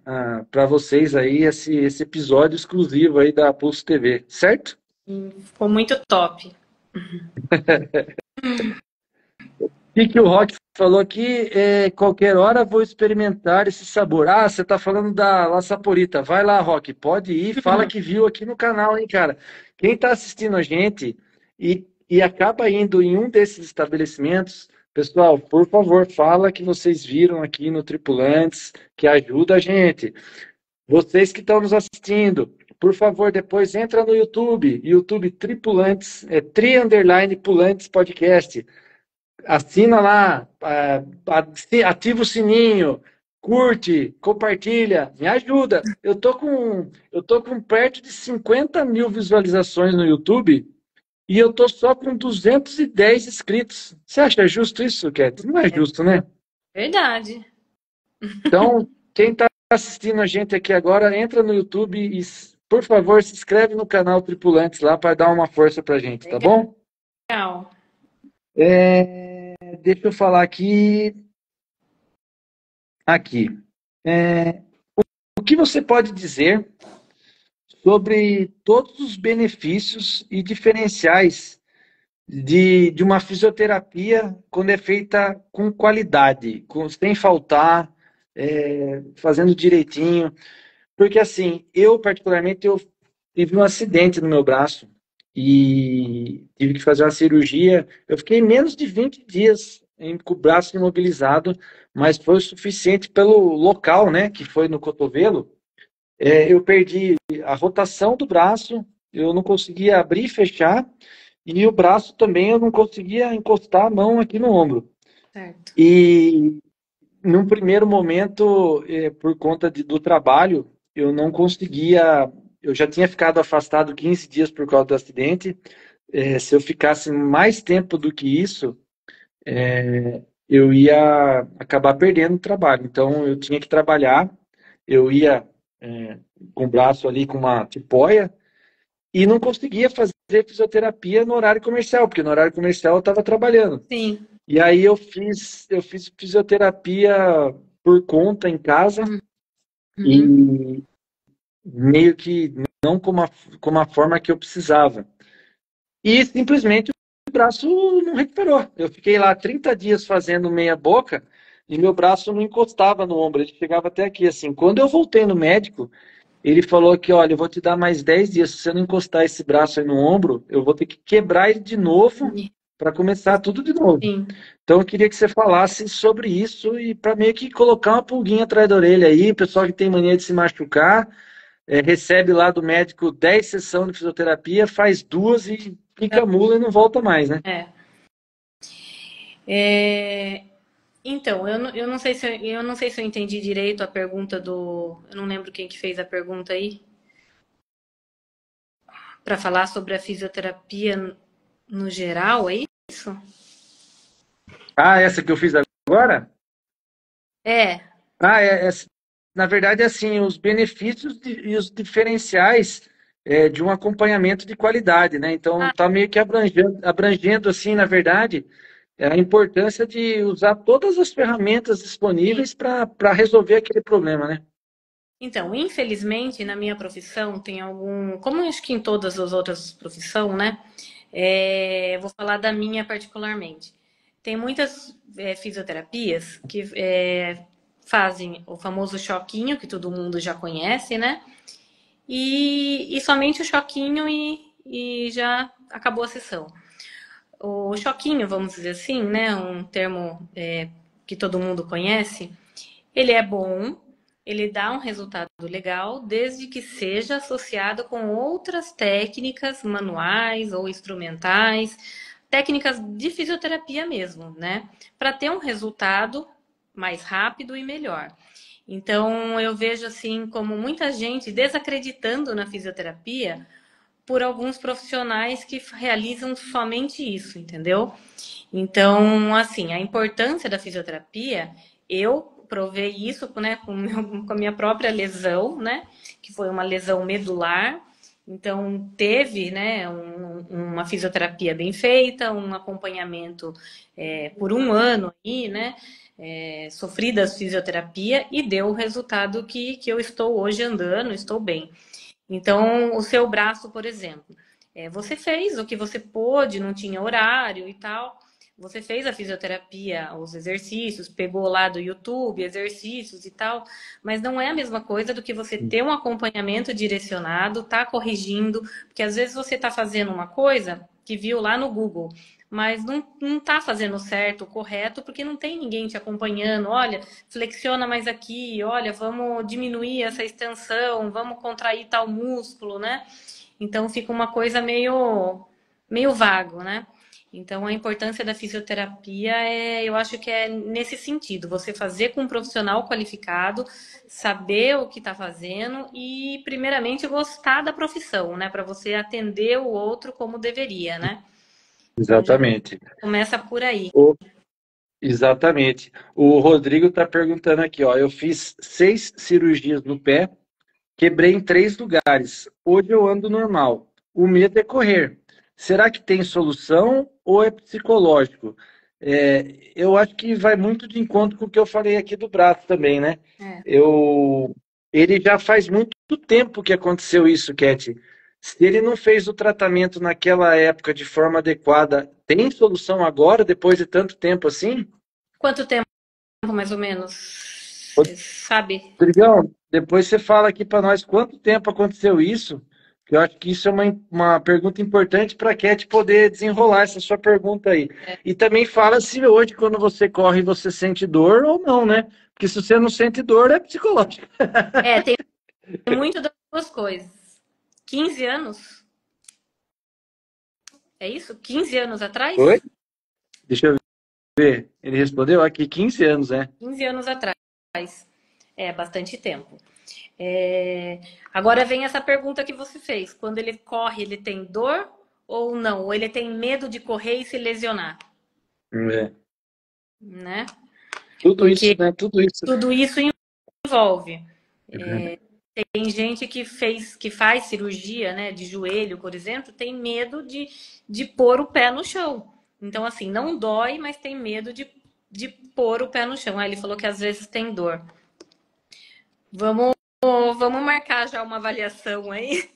para vocês aí esse episódio exclusivo aí da Pulso TV, certo? Ficou muito top. O que o Rock falou aqui, qualquer hora vou experimentar esse sabor. Ah, você tá falando da La Saporita. Vai lá, Rock, pode ir, fala que viu aqui no canal, hein, cara. Quem tá assistindo a gente e acaba indo em um desses estabelecimentos, pessoal, por favor, fala que vocês viram aqui no Tripulantes, que ajuda a gente. Vocês que estão nos assistindo, por favor, depois entra no YouTube Tripulantes, Tri_Pulantes Podcast. Assina lá, ativa o sininho, curte, compartilha, me ajuda. Eu tô com perto de 50 mil visualizações no YouTube e eu tô só com 210 inscritos. Você acha justo isso, Cat? Não é justo, né? Verdade. Então, quem está assistindo a gente aqui agora, entra no YouTube e, por favor, se inscreve no canal Tripulantes lá para dar uma força pra gente, tá bom? Legal. Deixa eu falar aqui. O que você pode dizer sobre todos os benefícios e diferenciais de uma fisioterapia quando é feita com qualidade, sem faltar, fazendo direitinho. Porque assim, eu particularmente eu tive um acidente no meu braço e tive que fazer uma cirurgia. Eu fiquei menos de 20 dias com o braço imobilizado, mas foi o suficiente pelo local, né, que foi no cotovelo. Eu perdi a rotação do braço, eu não conseguia abrir e fechar, e o braço também eu não conseguia encostar a mão aqui no ombro. Certo. E num primeiro momento, por conta do trabalho, eu não conseguia. Eu já tinha ficado afastado 15 dias por causa do acidente. Se eu ficasse mais tempo do que isso, eu ia acabar perdendo o trabalho. Então, eu tinha que trabalhar. Eu ia com o braço ali com uma tipóia e não conseguia fazer fisioterapia no horário comercial, porque no horário comercial eu estava trabalhando. Sim. E aí eu fiz fisioterapia por conta em casa Uhum. e meio que não como a forma que eu precisava. E simplesmente o braço não recuperou. Eu fiquei lá 30 dias fazendo meia boca e meu braço não encostava no ombro, ele chegava até aqui assim. Quando eu voltei no médico, ele falou que, olha, eu vou te dar mais 10 dias, se você não encostar esse braço aí no ombro, eu vou ter que quebrar ele de novo para começar tudo de novo. Sim. Então, eu queria que você falasse sobre isso e para meio que colocar uma pulguinha atrás da orelha aí, o pessoal que tem mania de se machucar, recebe lá do médico 10 sessões de fisioterapia, faz 2 e fica mula e não volta mais, né? Então, eu não sei se eu não sei se eu entendi direito a pergunta do. Eu não lembro quem que fez a pergunta aí. Para falar sobre a fisioterapia no geral, é isso? Ah, essa que eu fiz agora? É, Ah, na verdade, assim, os benefícios e os diferenciais de um acompanhamento de qualidade, né? Então, está meio que abrangendo, assim, na verdade, a importância de usar todas as ferramentas sim. disponíveis para resolver aquele problema, né? Então, infelizmente, na minha profissão tem algum, como acho que em todas as outras profissões, né? Vou falar da minha particularmente. Tem muitas fisioterapias que fazem o famoso choquinho, que todo mundo já conhece, né? E somente o choquinho e já acabou a sessão. O choquinho, vamos dizer assim, né? Um termo que todo mundo conhece. Ele é bom, ele dá um resultado legal, desde que seja associado com outras técnicas manuais ou instrumentais, técnicas de fisioterapia mesmo, né? Para ter um resultado mais rápido e melhor. Então, eu vejo assim como muita gente desacreditando na fisioterapia por alguns profissionais que realizam somente isso, entendeu? Então, assim, a importância da fisioterapia, eu provei isso, né, com a minha própria lesão, né, que foi uma lesão medular. Então, teve, né, uma fisioterapia bem feita, um acompanhamento por um ano aí, né, sofri da fisioterapia e deu o resultado que eu estou hoje andando, estou bem. Então, o seu braço, por exemplo, você fez o que você pôde, não tinha horário e tal. Você fez a fisioterapia, os exercícios, pegou lá do YouTube exercícios e tal, mas não é a mesma coisa do que você ter um acompanhamento direcionado, tá corrigindo, porque às vezes você tá fazendo uma coisa que viu lá no Google, mas não tá fazendo certo, correto, porque não tem ninguém te acompanhando. Olha, flexiona mais aqui, olha, vamos diminuir essa extensão, vamos contrair tal músculo, né? Então fica uma coisa meio vago, né? Então a importância da fisioterapia eu acho que é nesse sentido, você fazer com um profissional qualificado, saber o que está fazendo e primeiramente gostar da profissão, né? Para você atender o outro como deveria, né? Então já Exatamente. começa por aí. Exatamente. O Rodrigo está perguntando aqui, ó, eu fiz 6 cirurgias no pé, quebrei em 3 lugares. Hoje eu ando normal. O medo é correr. Será que tem solução ou é psicológico? Eu acho que vai muito de encontro com o que eu falei aqui do braço também, né? É. Ele já faz muito tempo que aconteceu isso, Cat. Se ele não fez o tratamento naquela época de forma adequada, tem solução agora, depois de tanto tempo assim? Quanto tempo, mais ou menos? Você sabe? Rodrigão, depois você fala aqui para nós quanto tempo aconteceu isso, que eu acho que isso é uma pergunta importante para a Cat poder desenrolar essa sua pergunta aí. E também fala se hoje, quando você corre, você sente dor ou não, né? Porque se você não sente dor, é psicológico. Tem muito das duas coisas. 15 anos? É isso? 15 anos Oi? atrás? Deixa eu ver. Ele respondeu aqui 15 anos, né? 15 anos atrás. É bastante tempo. Agora vem essa pergunta que você fez. Quando ele corre, ele tem dor ou não? Ou ele tem medo de correr e se lesionar? É. Né? Tudo isso, Porque né? Tudo isso. tudo isso envolve. É. Tem gente que faz cirurgia, né, de joelho, por exemplo, tem medo de pôr o pé no chão. Então, assim, não dói, mas tem medo de pôr o pé no chão. Aí ele falou que às vezes tem dor. Vamos marcar já uma avaliação aí,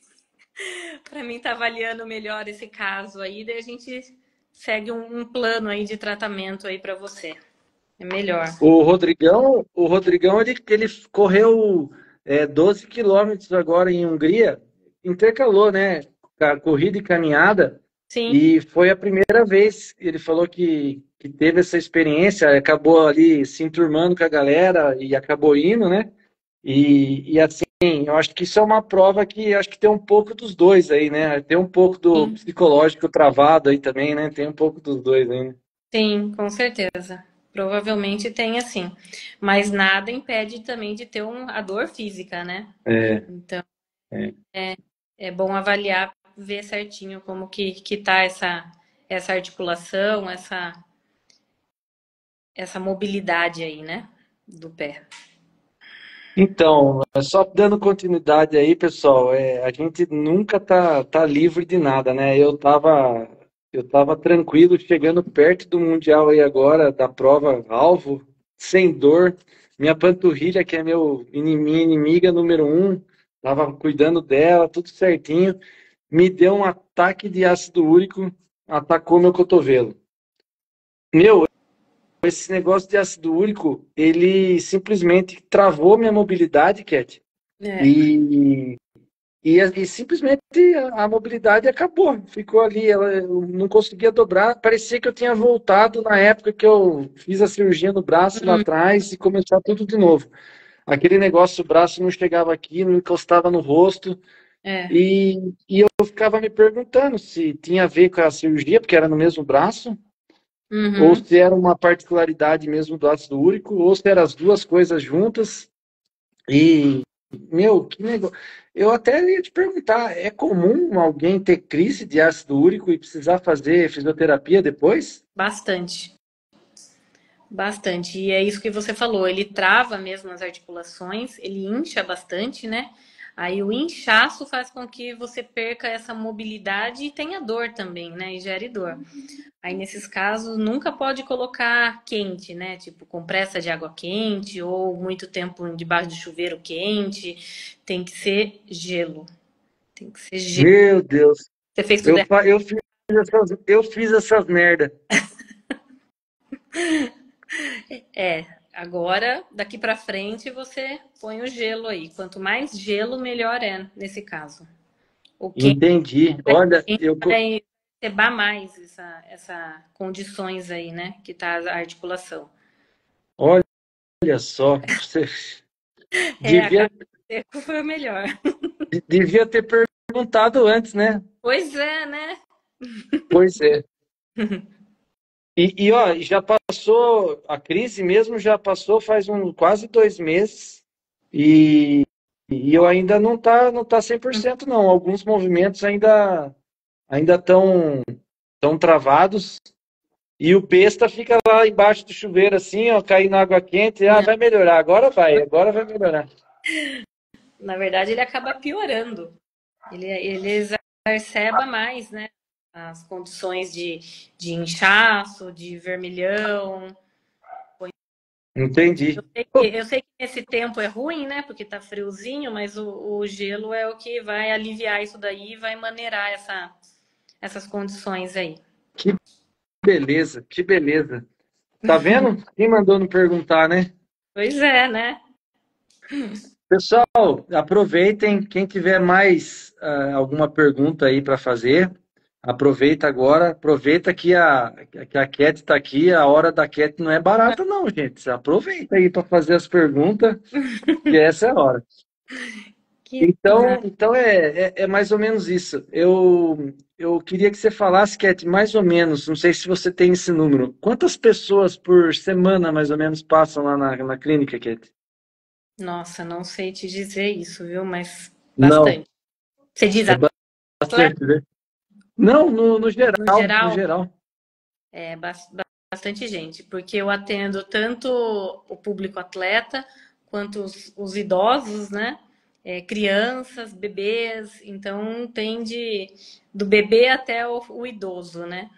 para mim estar avaliando melhor esse caso aí, daí a gente segue um plano aí de tratamento aí para você. É melhor. O Rodrigão ele correu 12 quilômetros agora em Hungria, intercalou, né? Corrida e caminhada, Sim. e foi a primeira vez. Ele falou que teve essa experiência, acabou ali se enturmando com a galera e acabou indo, né? E assim, eu acho que isso é uma prova que acho que tem um pouco dos dois aí, né? Tem um pouco do Sim, psicológico travado aí também, né? Tem um pouco dos dois aí, né? sim, com certeza. Provavelmente tem assim. Mas nada impede também de ter a dor física, né? É, Então, é. é bom avaliar, ver certinho como que tá essa articulação, essa mobilidade aí, né? Do pé. Então, só dando continuidade aí, pessoal, a gente nunca tá livre de nada, né? Eu tava tranquilo, chegando perto do Mundial aí agora, da prova alvo, sem dor. Minha panturrilha, que é minha inimiga número um, tava cuidando dela, tudo certinho. Me deu um ataque de ácido úrico, atacou meu cotovelo. Meu, esse negócio de ácido úrico, ele simplesmente travou minha mobilidade, Cat. É. E simplesmente a mobilidade acabou. Ficou ali, eu não conseguia dobrar. Parecia que eu tinha voltado na época que eu fiz a cirurgia no braço lá atrás e começar tudo de novo. Aquele negócio, o braço não chegava aqui, não encostava no rosto. É. E eu ficava me perguntando se tinha a ver com a cirurgia, porque era no mesmo braço, ou Uhum. se era uma particularidade mesmo do ácido úrico, ou se eram as duas coisas juntas. E, meu, que negócio. Eu até ia te perguntar, é comum alguém ter crise de ácido úrico e precisar fazer fisioterapia depois? Bastante. Bastante. E é isso que você falou, ele trava mesmo as articulações, ele incha bastante, né? Aí o inchaço faz com que você perca essa mobilidade e tenha dor também, né? E gere dor. Aí nesses casos nunca pode colocar quente, né? Tipo compressa de água quente ou muito tempo debaixo de chuveiro quente. Tem que ser gelo. Tem que ser gelo. Meu Deus, Você fez tudo eu, errado. fa- eu fiz essas merda. Agora, daqui pra frente, você põe o gelo aí. Quanto mais gelo, melhor é nesse caso. O quente Entendi. Olha, vai cebar mais essa condições aí, né? Que tá a articulação. olha só, você A devia, carne seco foi o melhor. devia ter perguntado antes, né? Pois é, né? Pois é. Ó, já passou, a crise mesmo já passou faz quase 2 meses e eu ainda não tá 100% não. Alguns movimentos ainda estão travados e o besta fica lá embaixo do chuveiro assim, ó, caindo na água quente. Ah, vai melhorar, agora vai melhorar. Na verdade, ele acaba piorando. Ele exacerba mais, né? As condições de inchaço, de vermelhão. Entendi. Eu sei que esse tempo é ruim, né? Porque tá friozinho, mas o gelo é o que vai aliviar isso daí e vai maneirar essas condições aí. Que beleza, que beleza. Tá vendo? Quem mandou não perguntar, né? Pois é, né? Pessoal, aproveitem. Quem tiver mais alguma pergunta aí para fazer, aproveita agora. Aproveita que a Cat está aqui. A hora da Cat não é barata, não, gente. Aproveita aí para fazer as perguntas, que essa é a hora. Que Então é mais ou menos isso. Eu queria que você falasse, Cat, mais ou menos, não sei se você tem esse número. Quantas pessoas por semana, mais ou menos, passam lá na clínica, Cat? Nossa, não sei te dizer isso, viu? Mas Não, bastante. Você diz é atleta bastante, né? Não, no no geral, no geral? geral. É bastante gente, porque eu atendo tanto o público atleta quanto os idosos, né? Crianças, bebês, então tem do bebê até o idoso, né?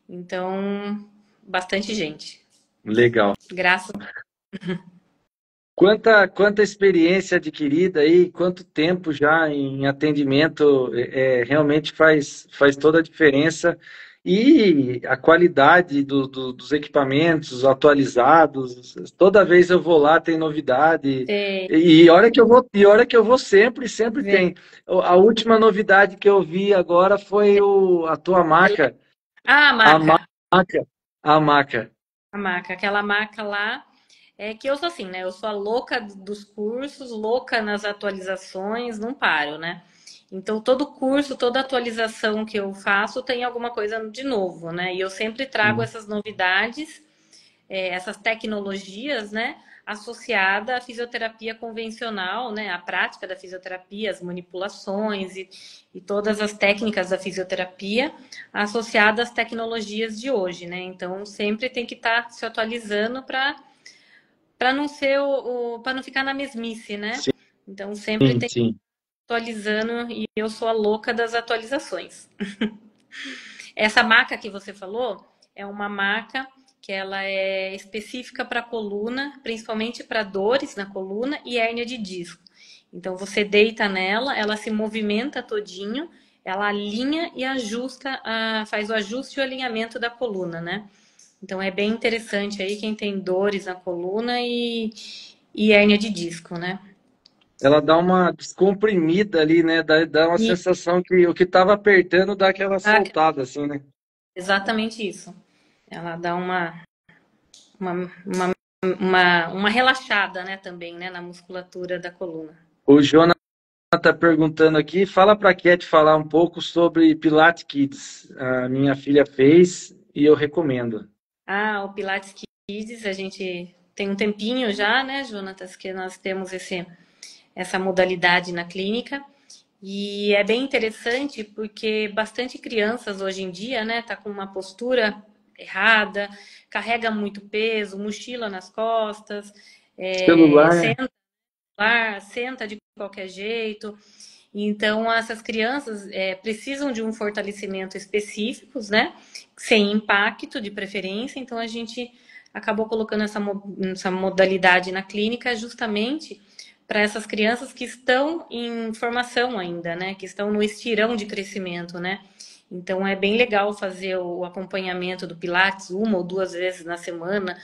Então, bastante gente. Legal. Graças. Quanta experiência adquirida aí, quanto tempo já em atendimento, realmente faz toda a diferença. E a qualidade dos equipamentos atualizados, toda vez eu vou lá, tem novidade. Você E hora que eu vou sempre vê tem. A última novidade que eu vi agora foi a tua maca, a a maca, maca, a maca. aquela maca lá. É que eu sou assim, né? Eu sou a louca dos cursos, louca nas atualizações, não paro, né? Então, todo curso, toda atualização que eu faço tem alguma coisa de novo, né? E eu sempre trago essas novidades, essas tecnologias, né? Associada à fisioterapia convencional, né? À prática da fisioterapia, as manipulações e todas as técnicas da fisioterapia associadas às tecnologias de hoje, né? Então, sempre tem que estar se atualizando para não ser para não ficar na mesmice, né? Então sempre Sim, tem que sim. estar atualizando e eu sou a louca das atualizações. Essa maca que você falou é uma maca que ela é específica para a coluna, principalmente para dores na coluna e hérnia de disco. Então você deita nela, ela se movimenta todinho, ela alinha e ajusta, faz o ajuste e o alinhamento da coluna, né? Então é bem interessante aí quem tem dores na coluna e hérnia de disco, né? Ela dá uma descomprimida ali, né? Dá uma E sensação que o que estava apertando dá aquela ah, soltada, assim, né? exatamente isso. Ela dá uma, uma, uma relaxada, né, também, né, na musculatura da coluna. O Jonas está perguntando aqui, fala para a Cat falar um pouco sobre Pilates Kids. A minha filha fez e eu recomendo. Ah, o Pilates Kids, a gente tem um tempinho já, né, Jonatas, que nós temos essa modalidade na clínica. E é bem interessante porque bastante crianças hoje em dia, né, tá com uma postura errada, carrega muito peso, mochila nas costas, Celular, senta de qualquer jeito. Então, essas crianças precisam de um fortalecimento específicos, né? Sem impacto, de preferência. Então, a gente acabou colocando essa modalidade na clínica justamente para essas crianças que estão em formação ainda, né? Que estão no estirão de crescimento, né? Então, é bem legal fazer o acompanhamento do Pilates uma ou duas vezes na semana.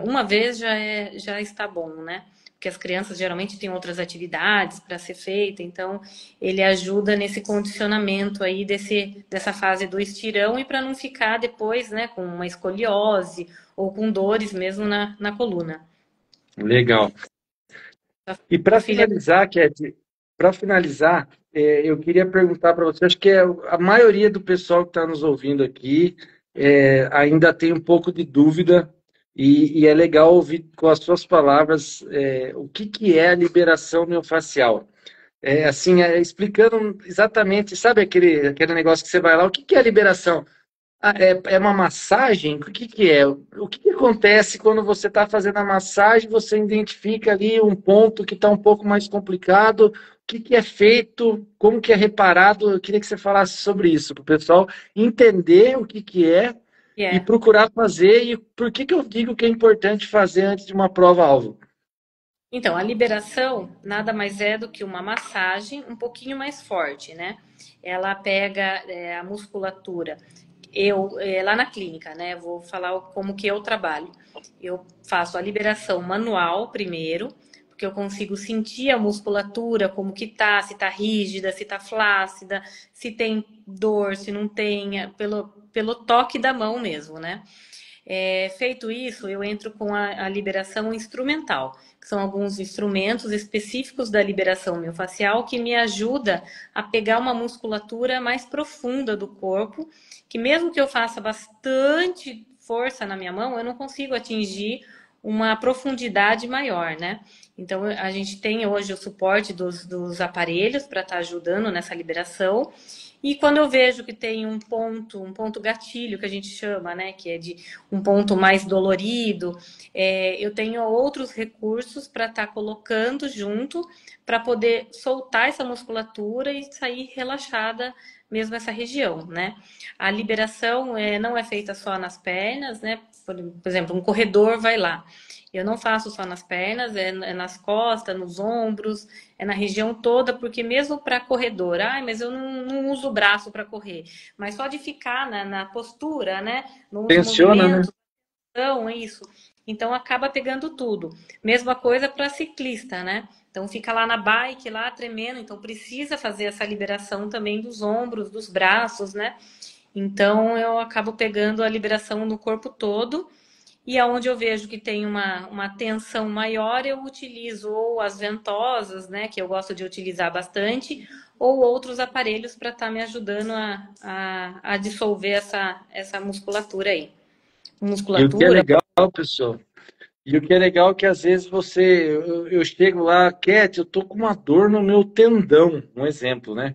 Uma vez já está bom, né? Porque as crianças geralmente têm outras atividades para ser feita, então ele ajuda nesse condicionamento aí dessa fase do estirão e para não ficar depois, né, com uma escoliose ou com dores mesmo na coluna. legal. E A para filha. finalizar, Cat, eu queria perguntar para você, acho que a maioria do pessoal que está nos ouvindo aqui ainda tem um pouco de dúvida e é legal ouvir com as suas palavras o que é a liberação miofascial. Assim, explicando exatamente, sabe aquele negócio que você vai lá, o que é a liberação? É uma massagem? O que é? O que acontece quando você está fazendo a massagem, você identifica ali um ponto que está um pouco mais complicado? O que é feito? Como que é reparado? Eu queria que você falasse sobre isso, para o pessoal entender o que é e É. procurar fazer. E por que eu digo que é importante fazer antes de uma prova-alvo? Então, a liberação nada mais é do que uma massagem um pouquinho mais forte, né? Ela pega a musculatura lá na clínica, né? Vou falar como que eu trabalho. Eu faço a liberação manual primeiro, porque eu consigo sentir a musculatura, como que tá, se tá rígida, se tá flácida, se tem dor, se não tem, pelo toque da mão mesmo, né? Feito isso, eu entro com a liberação instrumental, que são alguns instrumentos específicos da liberação miofascial que me ajuda a pegar uma musculatura mais profunda do corpo, que mesmo que eu faça bastante força na minha mão, eu não consigo atingir uma profundidade maior, né? Então, a gente tem hoje o suporte dos aparelhos para estar ajudando nessa liberação. E quando eu vejo que tem um ponto gatilho, que a gente chama, né, que é de um ponto mais dolorido, eu tenho outros recursos para estar colocando junto, para poder soltar essa musculatura e sair relaxada mesmo essa região, né? A liberação não é feita só nas pernas, né? Por exemplo, um corredor vai lá. Eu não faço só nas pernas, é nas costas, nos ombros, é na região toda, porque mesmo para corredor, mas eu não uso o braço para correr, mas só de ficar na postura, né? Nos Tensiona, né? movimentos, então, é isso. Então acaba pegando tudo. Mesma coisa para ciclista, né? Então fica lá na bike, lá tremendo, então precisa fazer essa liberação também dos ombros, dos braços, né? Então eu acabo pegando a liberação no corpo todo. E aonde eu vejo que tem uma tensão maior, eu utilizo ou as ventosas, né, que eu gosto de utilizar bastante, ou outros aparelhos para estar me ajudando a dissolver essa musculatura aí. E o que é Musculatura. legal, pessoal, e o que é legal é que às vezes eu chego lá, Cat, eu tô com uma dor no meu tendão, um exemplo, né?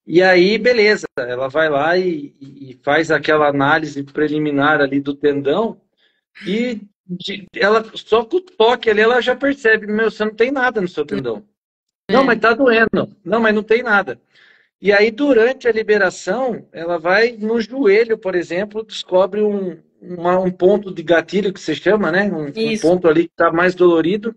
E aí, beleza, ela vai lá e faz aquela análise preliminar ali do tendão e ela só com o toque ali ela já percebe, meu, você não tem nada no seu tendão. Não, mas tá doendo. Não, mas não tem nada. E aí, durante a liberação, ela vai no joelho, por exemplo, descobre um ponto de gatilho que se chama, né? Um Isso, ponto ali que está mais dolorido.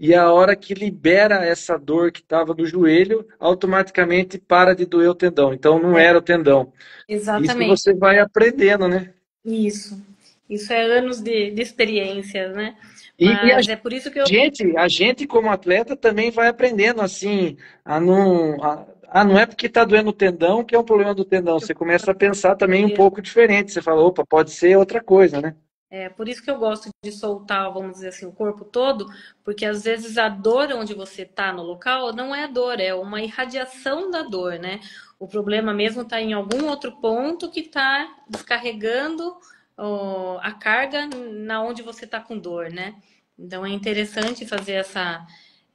E a hora que libera essa dor que estava no joelho, automaticamente para de doer o tendão. Então, não era o tendão. Isso exatamente. você vai aprendendo, né? Isso. Isso é anos de experiência, né? E Mas é por isso que eu. a gente como atleta também vai aprendendo assim, não é porque está doendo o tendão que é um problema do tendão. Você começa a pensar também um pouco diferente. Você fala, opa, pode ser outra coisa, né? É por isso que eu gosto de soltar, vamos dizer assim, o corpo todo, porque às vezes a dor onde você está no local não é dor, é uma irradiação da dor, né? O problema mesmo está em algum outro ponto que está descarregando a carga na onde você está com dor, né? Então é interessante fazer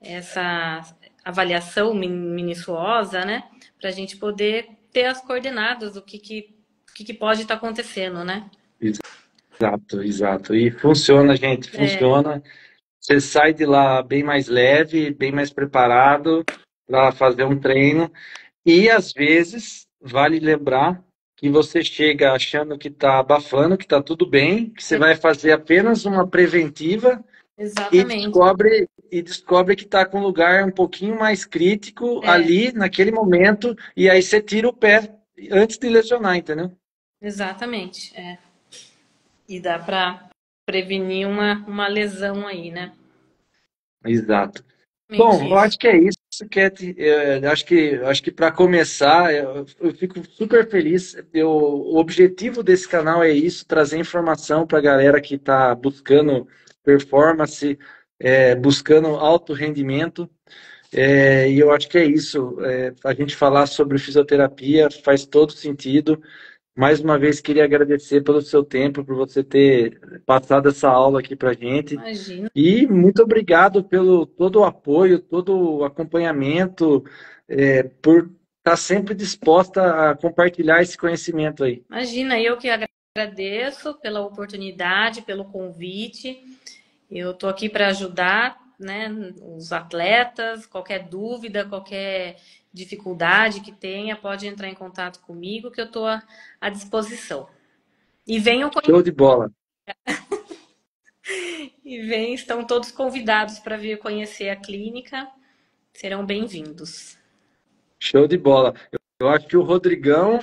essa avaliação minuciosa, né? Para a gente poder ter as coordenadas do que pode estar acontecendo, né? Exato, exato. E funciona, gente, funciona. Você sai de lá bem mais leve, bem mais preparado para fazer um treino. E às vezes, vale lembrar que você chega achando que está abafando, que está tudo bem, que você vai fazer apenas uma preventiva e Exatamente. descobre que está com um lugar um pouquinho mais crítico ali, naquele momento, e aí você tira o pé antes de lesionar, entendeu? Exatamente, E dá para prevenir uma lesão aí, né? Exato. Bom, Realmente eu isso. acho que é isso, Cat. Acho que para começar, eu fico super feliz. O objetivo desse canal é isso, trazer informação para a galera que está buscando performance, buscando alto rendimento. E eu acho que é isso. A gente falar sobre fisioterapia faz todo sentido. Mais uma vez, queria agradecer pelo seu tempo, por você ter passado essa aula aqui para a gente. Imagina. E muito obrigado pelo todo o apoio, todo o acompanhamento, por estar sempre disposta a compartilhar esse conhecimento aí. Imagina, eu que agradeço pela oportunidade, pelo convite. Eu estou aqui para ajudar, né, os atletas, qualquer dúvida, qualquer dificuldade que tenha, pode entrar em contato comigo, que eu estou à disposição. E venham Show de bola. estão todos convidados para vir conhecer a clínica, serão bem-vindos. Show de bola. Eu acho que o Rodrigão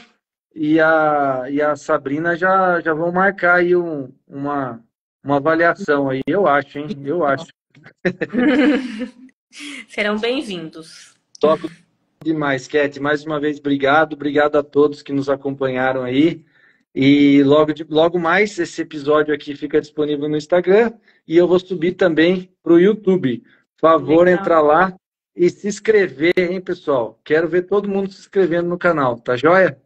e a Sabrina já vão marcar aí uma avaliação aí, eu acho, hein? Eu acho. Serão bem-vindos. Top demais, Cat. Mais uma vez, obrigado. Obrigado a todos que nos acompanharam aí. E logo mais, esse episódio aqui fica disponível no Instagram e eu vou subir também para o YouTube. Favor, Legal. entrar lá e se inscrever, hein, pessoal? Quero ver todo mundo se inscrevendo no canal, tá joia?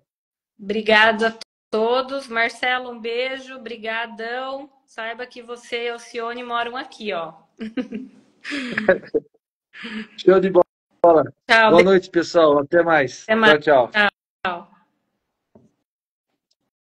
Obrigada a todos. Marcelo, um beijo. Brigadão. Saiba que você e a Alcione moram aqui, ó. Show de bola. Tchau. Boa noite, pessoal. Até mais. Até mais. Tchau, tchau. Tchau.